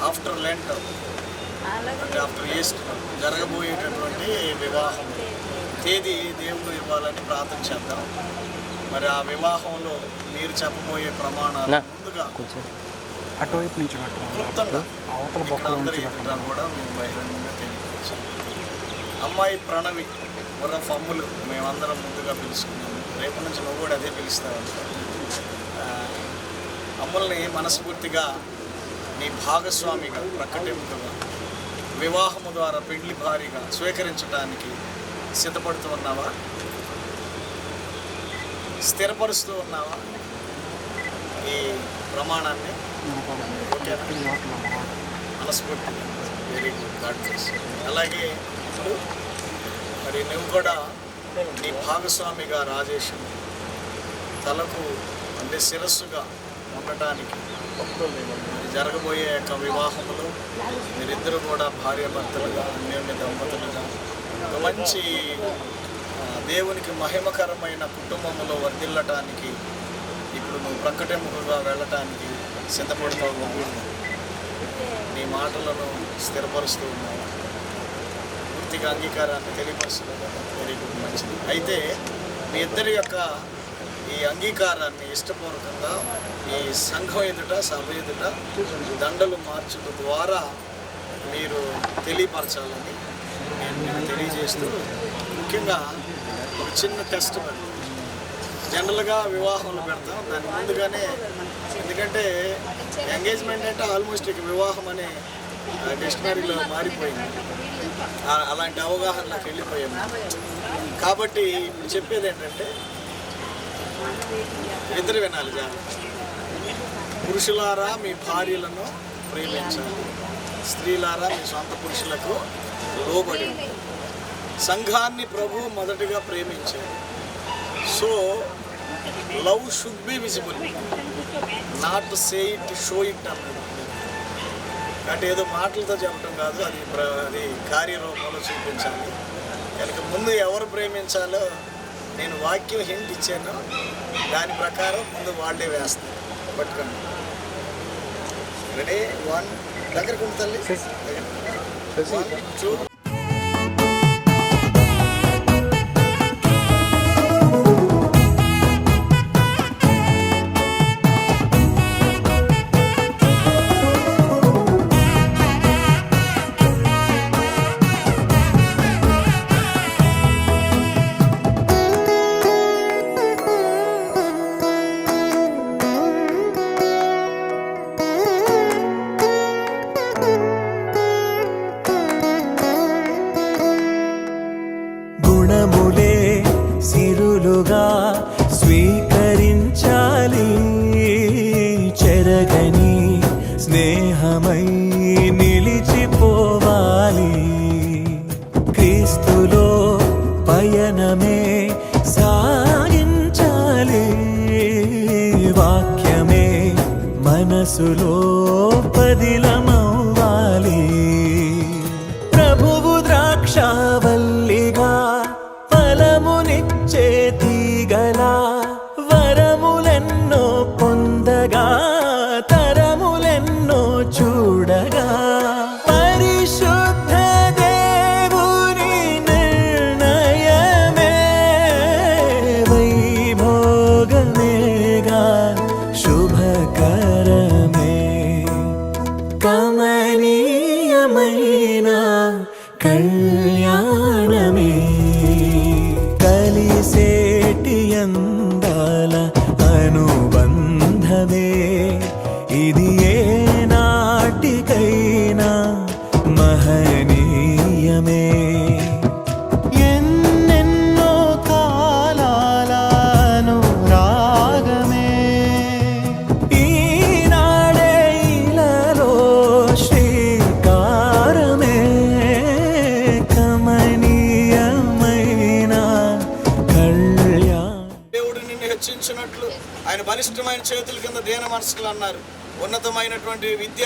ఆఫ్టర్ లెంట్ అంటే ఆఫ్టర్ ఈస్ట్ జరగబోయేటటువంటి వివాహం తేదీ దేవుడు ఇవ్వాలని ప్రార్థన చేద్దాం. మరి ఆ వివాహంలో మీరు చెప్పబోయే ప్రమాణాలు ముందుగా అటువైపు నుంచి క్లుప్తంగా అందరి ఎదుట కూడా మేము బహిరంగంగా తెలియపరచాం. అమ్మాయి ప్రణవి ఒక అమ్ములు మేమందరం ముందుగా పిలుచుకున్నాము. రేపు నుంచి నువ్వు కూడా అదే పిలుస్తావు. అమ్ముల్ని మనస్ఫూర్తిగా నీ భాగస్వామిగా ప్రకటింపుగా వివాహము ద్వారా పెళ్లి భారీగా స్వీకరించడానికి సిద్ధపడుతూ ఉన్నావా? స్థిరపరుస్తూ ఉన్నావా ఈ ప్రమాణాన్ని? మనస్ఫూర్తిగా వెరీ గుడ్. God bless. అలాగే మరి నువ్వు కూడా నీ భాగస్వామిగా రాజేష్ తలకు అంటే శిరస్సుగా ఉండటానికి మరి జరగబోయే యొక్క వివాహములు మీరిద్దరూ కూడా భార్యాభర్తలుగా అన్యోన్య దంపతులుగా ఒక మంచి దేవునికి మహిమకరమైన కుటుంబంలో వర్ధిల్లటానికి ఇప్పుడు నువ్వు ప్రకటింపుగా వెళ్ళటానికి సిద్ధపడుతూ ఉన్నావు. నీ మాటలను స్థిరపరుస్తూ ఉన్నావు. పూర్తిగా అంగీకారాన్ని తెలియపరుస్తున్నావు. వెరీ గుడ్, మంచిది. అయితే మీ ఇద్దరి యొక్క ఈ అంగీకారాన్ని ఇష్టపూర్వకంగా ఈ సంఘం ఎదుట సభ ఎదుట దండలు మార్చడం ద్వారా మీరు తెలియపరచాలని నేను తెలియజేస్తూ, ముఖ్యంగా ఒక చిన్న టెస్ట్ జనరల్గా వివాహంలో పెడతాం దాని ముందుగానే. ఎందుకంటే ఎంగేజ్మెంట్ అంటే ఆల్మోస్ట్ ఇక వివాహం అనే డిక్షనరీలో మారిపోయింది. అలాంటి అవగాహనలోకి వెళ్ళిపోయాము. కాబట్టి ఇప్పుడు చెప్పేది ఏంటంటే ఇద్దరు వినాలి. పురుషులారా మీ భార్యలను ప్రేమించాలి, స్త్రీలారా మీ సొంత పురుషులకు లోబడి. సంఘాన్ని ప్రభువు మొదటిగా ప్రేమించాడు. So love should be visible, not say it show it అన్నది. అంటే ఏదో మాటలతో చెప్పడం కాదు, అది కార్యరూపంలో చూపించాలి. కనుక ముందు ఎవరు ప్రేమించాలో నేను వాక్యం హింట్ ఇచ్చాను, దాని ప్రకారం ముందు వాళ్ళే వేస్తాను. పట్టుకోండి. రెడీ? 1 దగ్గరకు ఉంది తల్లి. 1 2. గుణములే సిరులుగా స్వీకరించాలి, చెరగని స్నేహమై నిలిచిపోవాలి. క్రీస్తులో పయనమే సాగించాలి, వాక్యమే మనసులో పదిలమవ్వాలి. ప్రభువు ద్రాక్షావల్లిగా ఫలమునిచ్చే తీగలా వరములెన్నో పొందగా తరములెన్నో చూడగా పరిశుద్ధ దేవుని నిర్ణయమే వైభోగమేగా శుభకరమే. కమనీయమైన కళ్యాణ బలిష్టమైన చేతుల కింద దీన మనసులు అన్నారు. ఉన్నతమైనటువంటి విద్య,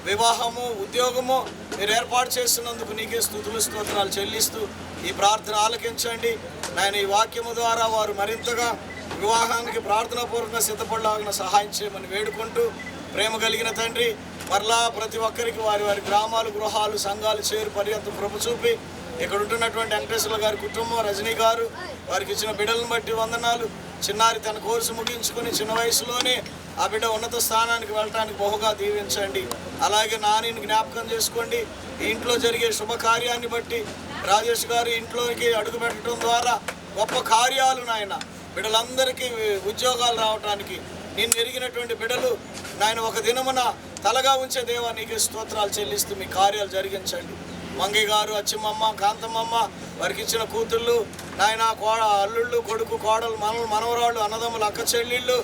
వివాహము, ఉద్యోగము మీరు ఏర్పాటు చేస్తున్నందుకు నీకే స్తుతులు స్తోత్రాలు చెల్లిస్తూ ఈ ప్రార్థన ఆలకించండి నాయన. ఈ వాక్యము ద్వారా వారు మరింతగా వివాహానికి ప్రార్థనాపూర్వకంగా సిద్ధపడలాగిన సహాయం చేయమని వేడుకుంటూ, ప్రేమ కలిగిన తండ్రి మరలా ప్రతి ఒక్కరికి వారి వారి గ్రామాలు, గృహాలు, సంఘాలు చేరు పర్యంతం కృప చూపి ఇక్కడ ఉంటున్నటువంటి వెంకటేశ్వర గారి కుటుంబం, రజనీ గారు వారికి ఇచ్చిన బిడ్డలను బట్టి వందనాలు. చిన్నారి తన కోర్సు ముగించుకొని చిన్న వయసులోనే ఆ బిడ్డ ఉన్నత స్థానానికి వెళ్ళటానికి బహుగా దీవించండి. అలాగే నానిని జ్ఞాపకం చేసుకోండి. ఈ ఇంట్లో జరిగే శుభకార్యాన్ని బట్టి రాజేష్ గారు ఇంట్లోకి అడుగు పెట్టడం ద్వారా గొప్ప కార్యాలు నాయన, బిడ్డలందరికీ ఉద్యోగాలు రావటానికి నిన్ను ఎరిగినటువంటి బిడ్డలు నాయన ఒక దినమున తలగా ఉంచే దేవా నీకే స్తోత్రాలు చెల్లిస్తూ మీ కార్యాలు జరిగించండి. మంగి గారు, అచ్చిమమ్మ, కాంతమ్మమ్మ వారికి ఇచ్చిన కూతుళ్ళు నాయన, అల్లుళ్ళు, కొడుకు, కోడలు, మనవరాళ్ళు, అన్నదమ్ములు, అక్క చెల్లెళ్ళు,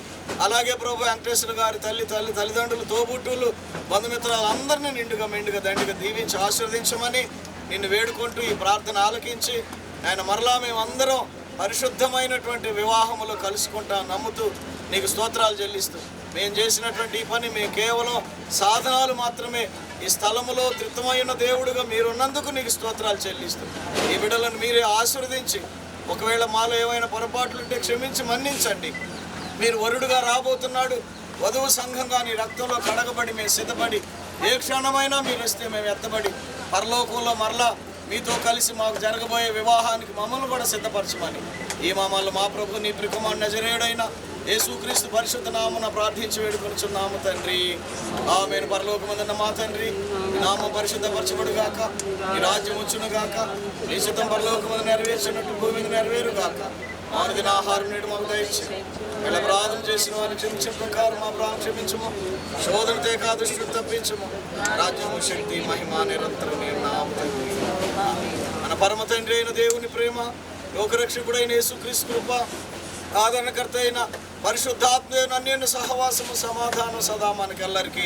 అలాగే ప్రభు వెంకటేశ్వర గారి తల్లిదండ్రులు, తోబుట్టులు, బంధుమిత్రాలు అందరినీ నిండుగా మెండుగా దండిగా దీవించి ఆశీర్వదించమని నిన్ను వేడుకుంటూ ఈ ప్రార్థన ఆలకించి ఆయన మరలా మేమందరం పరిశుద్ధమైనటువంటి వివాహములో కలుసుకుంటాం నమ్ముతూ నీకు స్తోత్రాలు చెల్లిస్తూ, మేము చేసినటువంటి ఈ పని మేము కేవలం సాధనాలు మాత్రమే. ఈ స్థలములో త్రిత్వమైన దేవుడుగా మీరున్నందుకు నీకు స్తోత్రాలు చెల్లిస్తూ ఈ బిడ్డలను మీరే ఆశీర్వదించి, ఒకవేళ మాలో ఏమైనా పొరపాట్లుంటే క్షమించి మన్నించండి. మీరు వరుడుగా రాబోతున్నాడు, వధువు సంఘంగా నీ రక్తంలో కడగబడి మేము సిద్ధపడి ఏ క్షణమైనా మీరు వస్తే మేము ఎత్తబడి పరలోకంలో మరలా మీతో కలిసి మాకు జరగబోయే వివాహానికి మమ్మల్ని కూడా సిద్ధపరచమని ఈ మమ్మల్ని మా ప్రభు నీ ప్రికుమారుడు నజరేయుడైన యేసుక్రీస్తు పరిశుద్ధ నామమున ప్రార్థించి వేడుకొనుచున్నాము తండ్రి. ఆమేన్. పరలోకమందున్న మా తండ్రి, నీ నామం పరిశుద్ధపరచబడు గాక, నీ రాజ్యం వచ్చును గాక, నీ చిత్తం పరలోకమందు నెరవేర్చినట్టు భూమి మీద నెరవేరు గాక. ఆరుదిన ఆహారం నేడు మాకు దయచేసి, వీళ్ళ అపరాధం చేసిన వారిని క్షమించిన ప్రకారం మా అపరాధం క్షమించము, శోధనతో ఏకాదృష్టిని తప్పించము. రాజ్యము, శక్తి, మహిమ నిరంతరం నీ నామమున తండ్రి. మన పరమ తండ్రి అయిన దేవుని ప్రేమ, లోకరక్షకుడైన యేసుక్రీస్తు కృప, ఆదరణకర్త అయిన పరిశుద్ధాత్మ అన్యోన్య సహవాసము, సమాధానం సదా మనకెల్లరికీ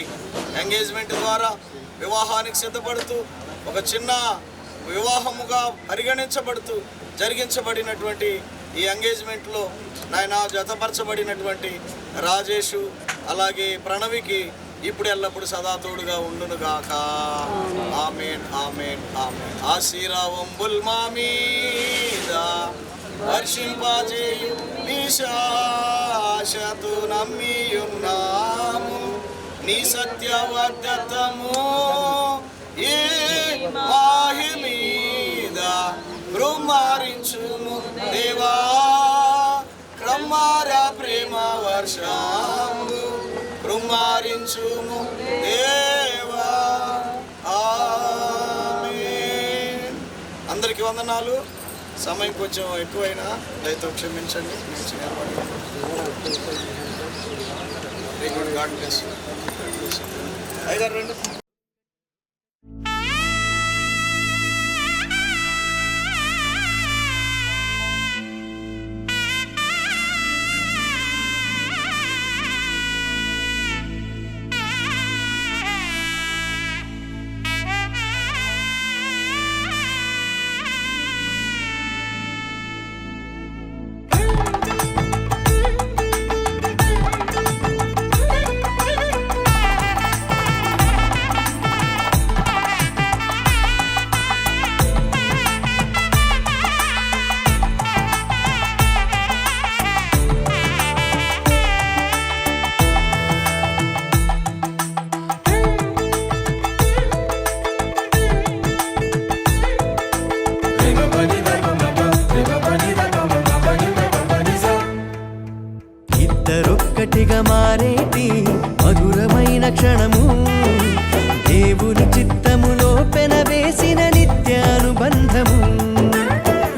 ఎంగేజ్మెంట్ ద్వారా వివాహానికి సిద్ధపడుతూ ఒక చిన్న వివాహముగా పరిగణించబడుతూ జరిగించబడినటువంటి ఈ ఎంగేజ్మెంట్లో నాయన జతపరచబడినటువంటి రాజేషు అలాగే ప్రణవికి ఇప్పుడు ఎల్లప్పుడు సదా తోడుగా ఉండునుగాక. ఆమేన్, ఆమేన్, ఆమేన్. ఆశీర్వాదంబుల్ మా మీద వర్షింపజేయు నిశాశతు నమ్మియున్నాము, నీ సత్యవర్ధతము ఈ మాహి మీద కృమ్మారించుము దేవా, క్రమ్మార ప్రేమ వర్షము కృమ్మారించుము దేవా. ఆమేన్. అందరికీ వందనాలు. సమయం కొంచెం ఎక్కువైనా దయతో క్షమించండి. God bless you. ఐదారు రెండు ఇద్దరొక్కటిగా మారేటి మధురమైన క్షణము, దేవుని చిత్తములో పెనవేసిన నిత్యానుబంధము.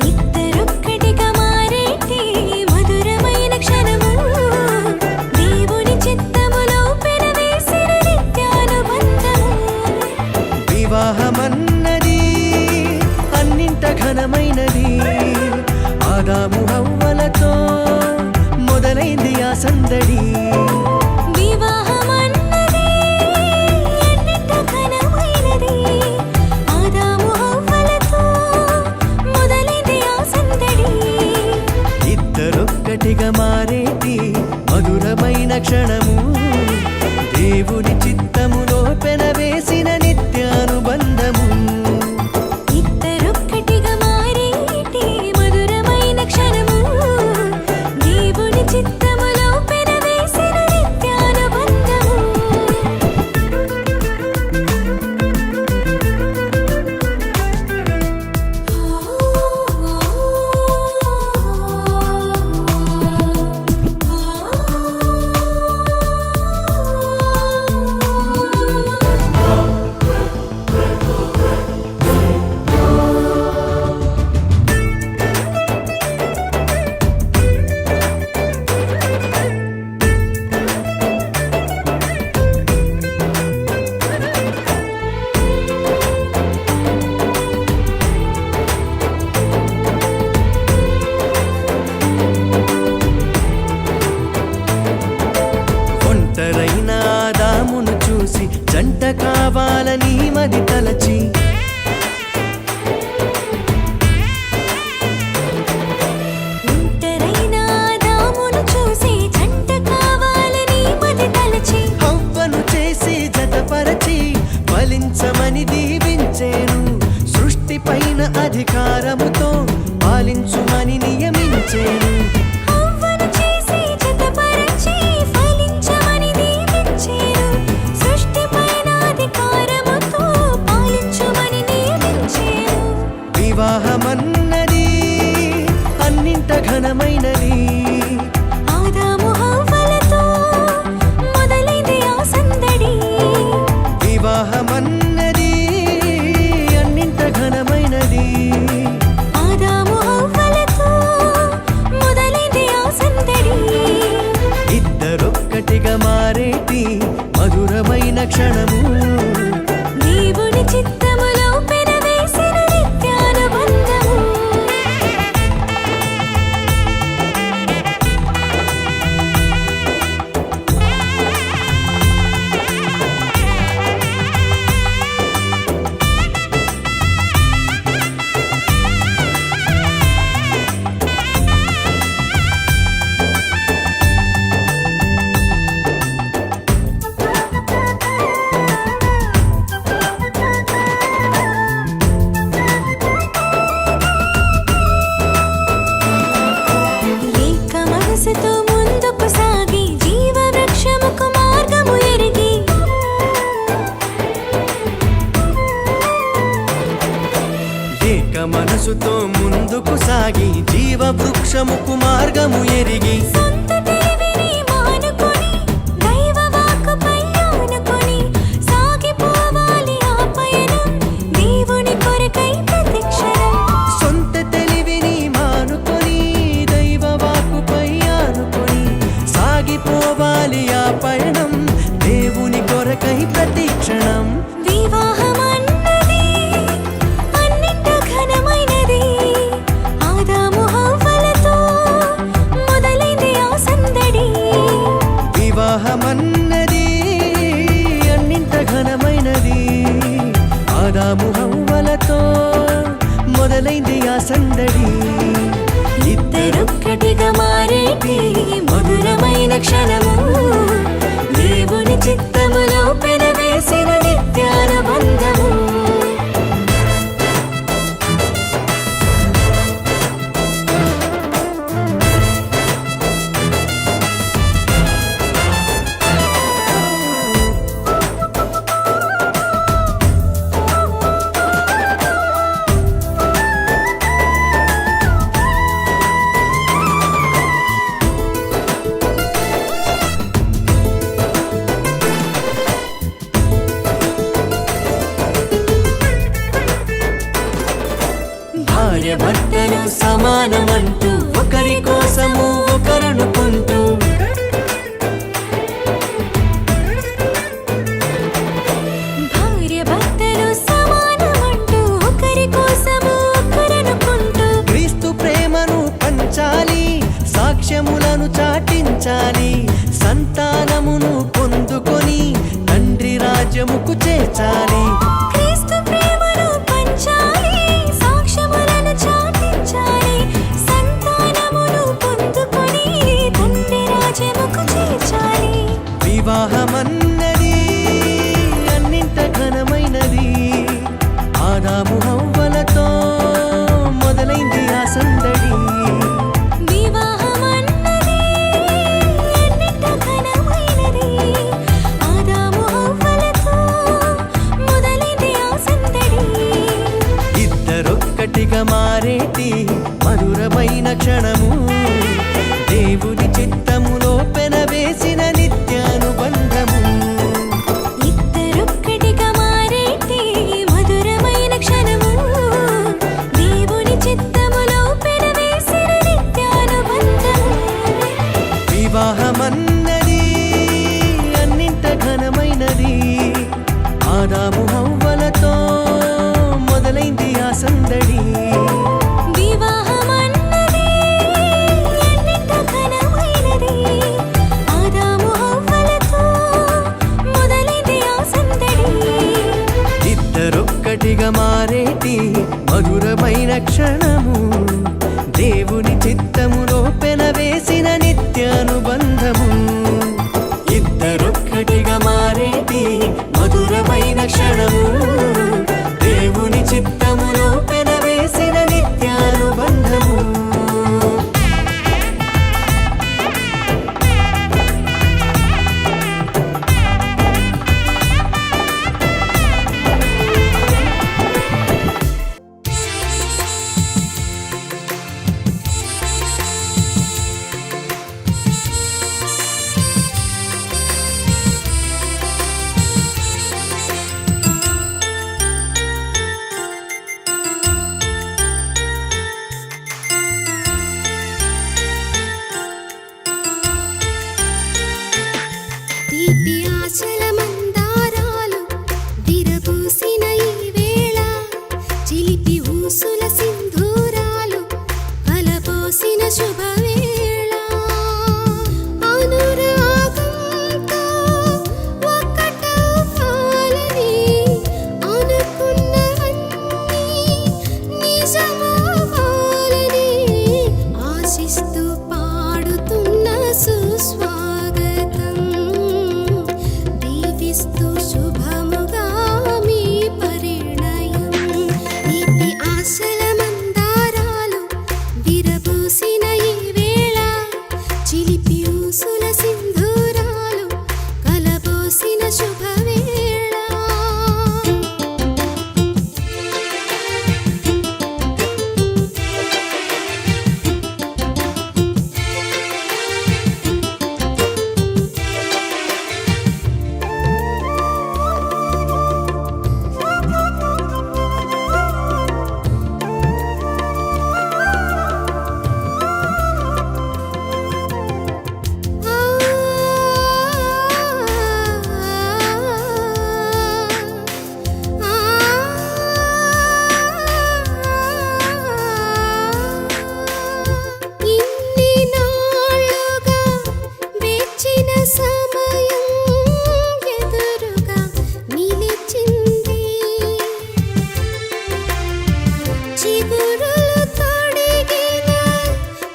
ఇద్దరొక్కటిగా మారేటి మధురమైన క్షణము, దేవుని చిత్తములో పెనవేసిన నిత్యానుబంధము. వివాహమన్నది అన్నింట ఘనమైనది, ఆదాము హవ్వలతో మొదలైంది ఆ సందడి. వివాహమన్నది అన్నింట ఘనమైనది, ఆదాము హవ్వలతో మధురమైన క్షణము దేవుని చిత్తములో పెనవేసిన నిత్యానుబంధము ఇద్దరొక్కటిగా మారేటి మధురమైన క్షణము దేవుని చిత్తములో పెనవేసిన నిత్యానుబంధము ఒంటరైన ఆదామును చూసి జంట కావాలని మది తలచి ఒంటరైన ఆదామును చూసి జంట కావాలని మది తలచి హవ్వను చేసి జతపరచి ఫలించమని దీవించేను సృష్టి పైన అధికారముతో పాలించుమని నియమించేను హవ్వను చేసి జతపరచి ఫలించమని దీవించేను సృష్టిపైన అధికారముతో పాలించుమని నియమించేను వివాహమన్నది అన్నింట ఘనమైనది ఆదాము హవ్వలతో మొదలైంది ఆ సందడి వివాహమన్నది అన్నింట ఘనమైనది ఆదాము హవ్వలతో మొదలైంది ఆ సందడి ఇద్దరొక్కటిగా మారేటి మధురమైన క్షణము దేవుని చిత్తములో పెనవేసిన నిత్యానుబంధము ఏక మనసుతో ముందుకు సాగి జీవవృక్షముకు మార్గము ఎరిగి ఏక మనసుతో ముందుకు సాగి జీవ వృక్షముకు మార్గము ఎరిగి సొంత తెలివిని మానుకొని దైవ వాక్కుపై ఆనుకొని సాగిపోవాలి ఆ పయనం దేవుని కొరకై ప్రతిక్షణం సొంత తెలివిని మానుకొని దైవ వాక్కుపై ఆనుకొని సాగిపోవాలి ఆ పయనం దేవుని కొరకై ప్రతిక్షణం వివాహమన్నది అన్నింట ఘనమైనది ఆదాము హవ్వలతో మొదలైంది ఆ సందడి వివాహమన్నది అన్నింట ఘనమైనది ఆదాము హవ్వలతో మొదలైంది ఆ సందడి ఇద్దరొక్కటిగా మారేటి మధురమైన క్షణము దేవుని చిత్తములో పెనవేసిన నిత్యానుబంధము భార్య భర్తలు సమానమంటూ ఒకరి కోసము ఒకరనుకుంటూ భార్య భర్తలు సమానమంటూ ఒకరి కోసము ఒకరనుకుంటూ క్రీస్తు ప్రేమను పంచాలి సాక్ష్యములను చాటించాలి సంతానమును పొందుకొని తండ్రి రాజ్యముకు చేర్చాలి క్రీస్తు ప్రేమను పంచాలి సాక్ష్యములను చాటించాలి సంతానమును పొందుకొని వివాహమన్నది అన్నింట ఘనమైనది. ఆదాము హవ్వలతో మొదలైంది ఆ సందడి. వివాహమన్నది ఎన్నింట ఘనమైనది. ఆదాము హవ్వలతో మొదలైంది ఆ సందడి. ఇద్దరొక్కటిగా మారేటి మధురమైన క్షణము, దేవుని చిత్తములో పెనవేసిన నిత్యానుబంధము. ఇద్దరొక్కటిగా మారేటి మధురమైన క్షణము, దేవుని చిత్తములో పెనవేసిన నిత్యానుబంధము. వివాహమన్నది అన్నింట ఘనమైనది. ఆదాము హవ్వలతో మొదలైంది ఆ సందడి. వివాహమన్నది ఎన్నింట ఘనమైనది. ఆదాము హవ్వలతో మొదలైంది ఆ సందడి. ఇద్దరొక్కటిగా మారేటి మధురమైన క్షణము, దేవుని చిత్తములో పెనవేసిన నిత్యానుబంధము. ఇద్దరొక్కటిగా మారేటి మధురమైన క్షణము, దేవుని చిత్తములో పెనవేసిన నిత్యానుబంధము. తీపి ఆశల మందారాలు విరబూసిన ఈ వేళ, చిలిపి ఊసుల సింధూరాలు కలబోసిన శుభవేళ. అనురాగంతో ఒక్కటవ్వాలని అనుకున్నవన్నీ నిజమవ్వాలని ఆశిస్తూ పాడుతున్న సుస్వాగతం. దీవిస్తూ శుభముగా మీ పరిణయం. తీపి ఆశల మందారాలు విరబూసిన ఈ వేళ, చిలిపి ఊసుల సింధూరాలు కలబోసిన శుభవేళ. ఇన్ని నాళ్ళుగా వేచిన సమయం ఎదురుగా నిలిచింది. చిగురులు తొడిగిన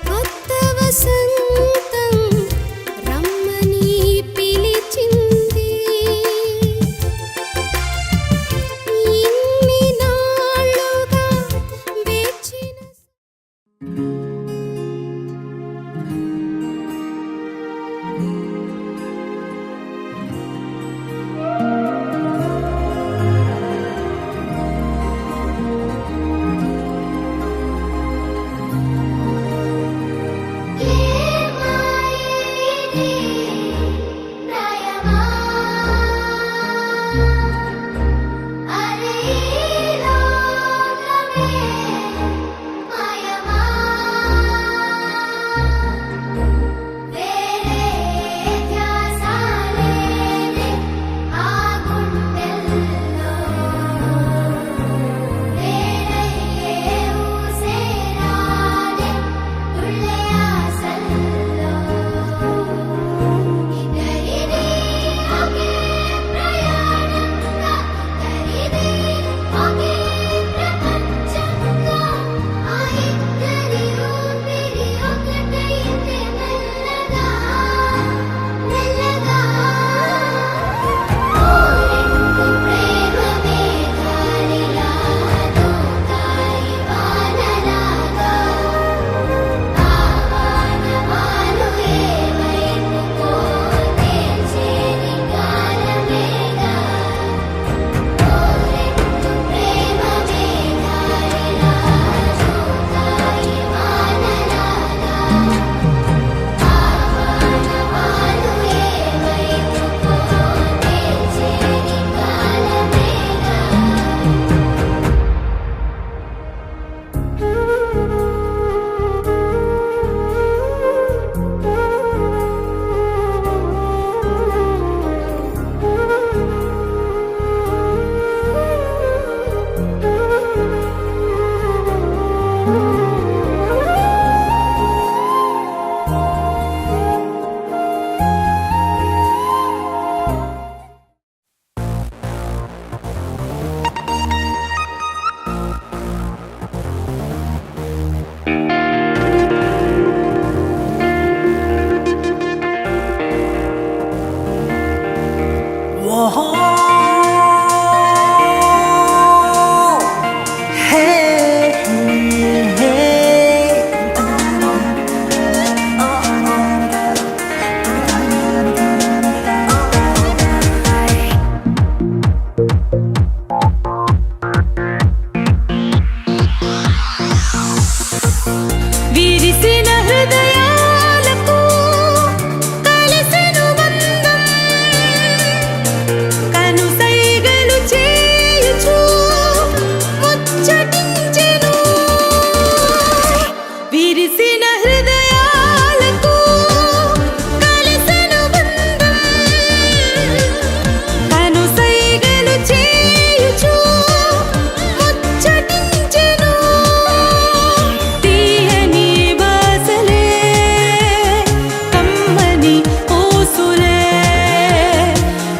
కొత్త వసంతం రమ్మని పిలిచింది. ఇన్ని నాళ్ళుగా వేచిన విరిసిన హృదయాలకు కలిసెను బంధం కనుసైగలు చేయుచు ముచ్చటించెను విరిసిన హృదయాలకు కలిసెను బంధం కనుసైగలు చేయుచు ముచ్చటించెను తీయని బాసలే కమ్మని ఊసులే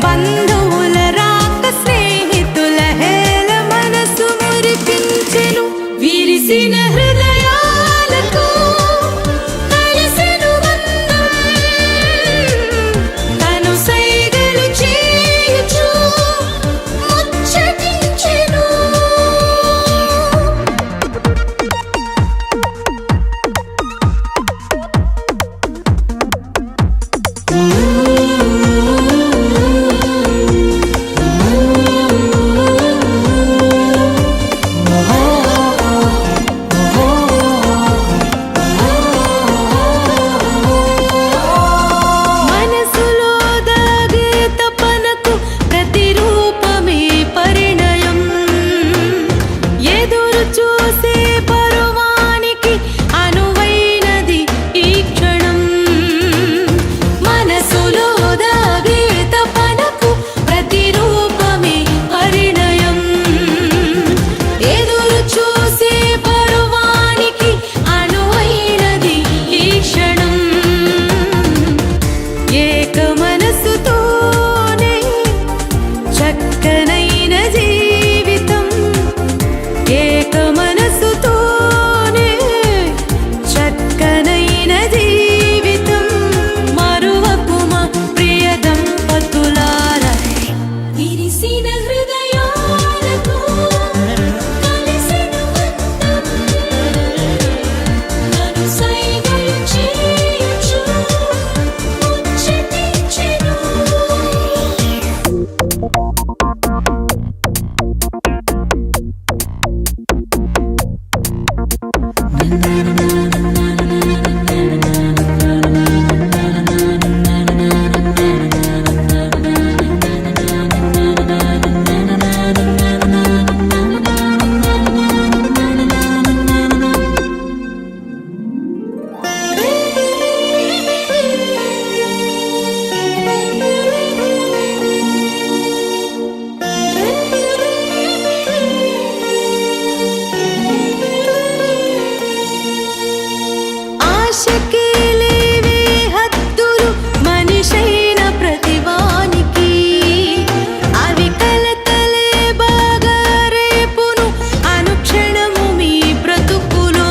బంధువుల రాక స్నేహితుల హేళ మనసు మురిపించెను విరిసిన హృదయాలకు కలిసెను బంధం కనుసైగలు చేయుచు ముచ్చటించెను మనసులో దాగే తపనకు ప్రతిరూపమే పరిణయం ఎదురు చూసే పరువానికి అనువైనది ఈ క్షణం మనసులో దాగే తపనకు ప్రతిరూపమే పరిణయం ఎదురు చూసే పరువానికి అనువైనది ఈ క్షణం ఏక మనసుతోనే చక్కనైన జీవితం ఏక మనసుతోనే చక్కనైన జీవితం మరువకుమా ప్రియ దంపతులారా విరిసిన హృదయాలకు కలిసెను బంధం కనుసైగలు చేయుచు ముచ్చటించెను ఆశకే లేవే హద్దులు మనిషైన ప్రతివానికి అవి కలతలే బాగా రేపును అనుక్షణము మీ బ్రతుకులో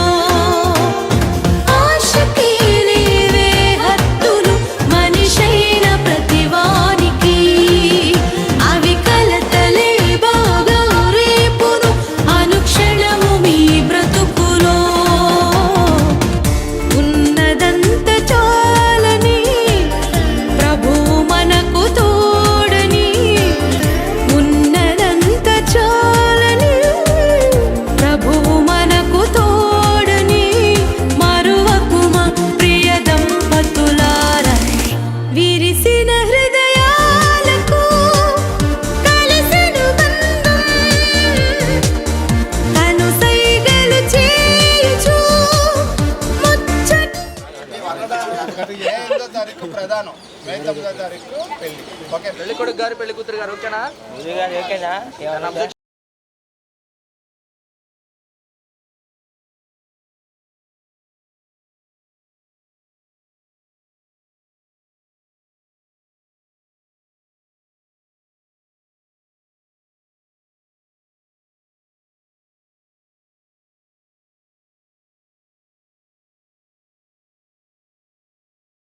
ఆశకే లేవే హద్దులు మనిషైన ప్రతివానికి అవి కలతలే బాగా రేపును అనుక్షణము మీ బ్రతుకులో ఉన్నదంత చాలని ప్రభు మనకు తోడని ఉన్నదంత చాలని ప్రభు మనకు తోడని మరువకుమా ప్రియ దంపతులారా విరిసిన హృదయాలకు కలిసెను బంధం కనుసైగలు చేయుచు ముచ్చటి 8వ తారీఖు ప్రధానం మే 9వ తారీఖు పెళ్లి ఓకే పెళ్లి కొడుకు గారు పెళ్లి కూతురు గారు ఓకేనా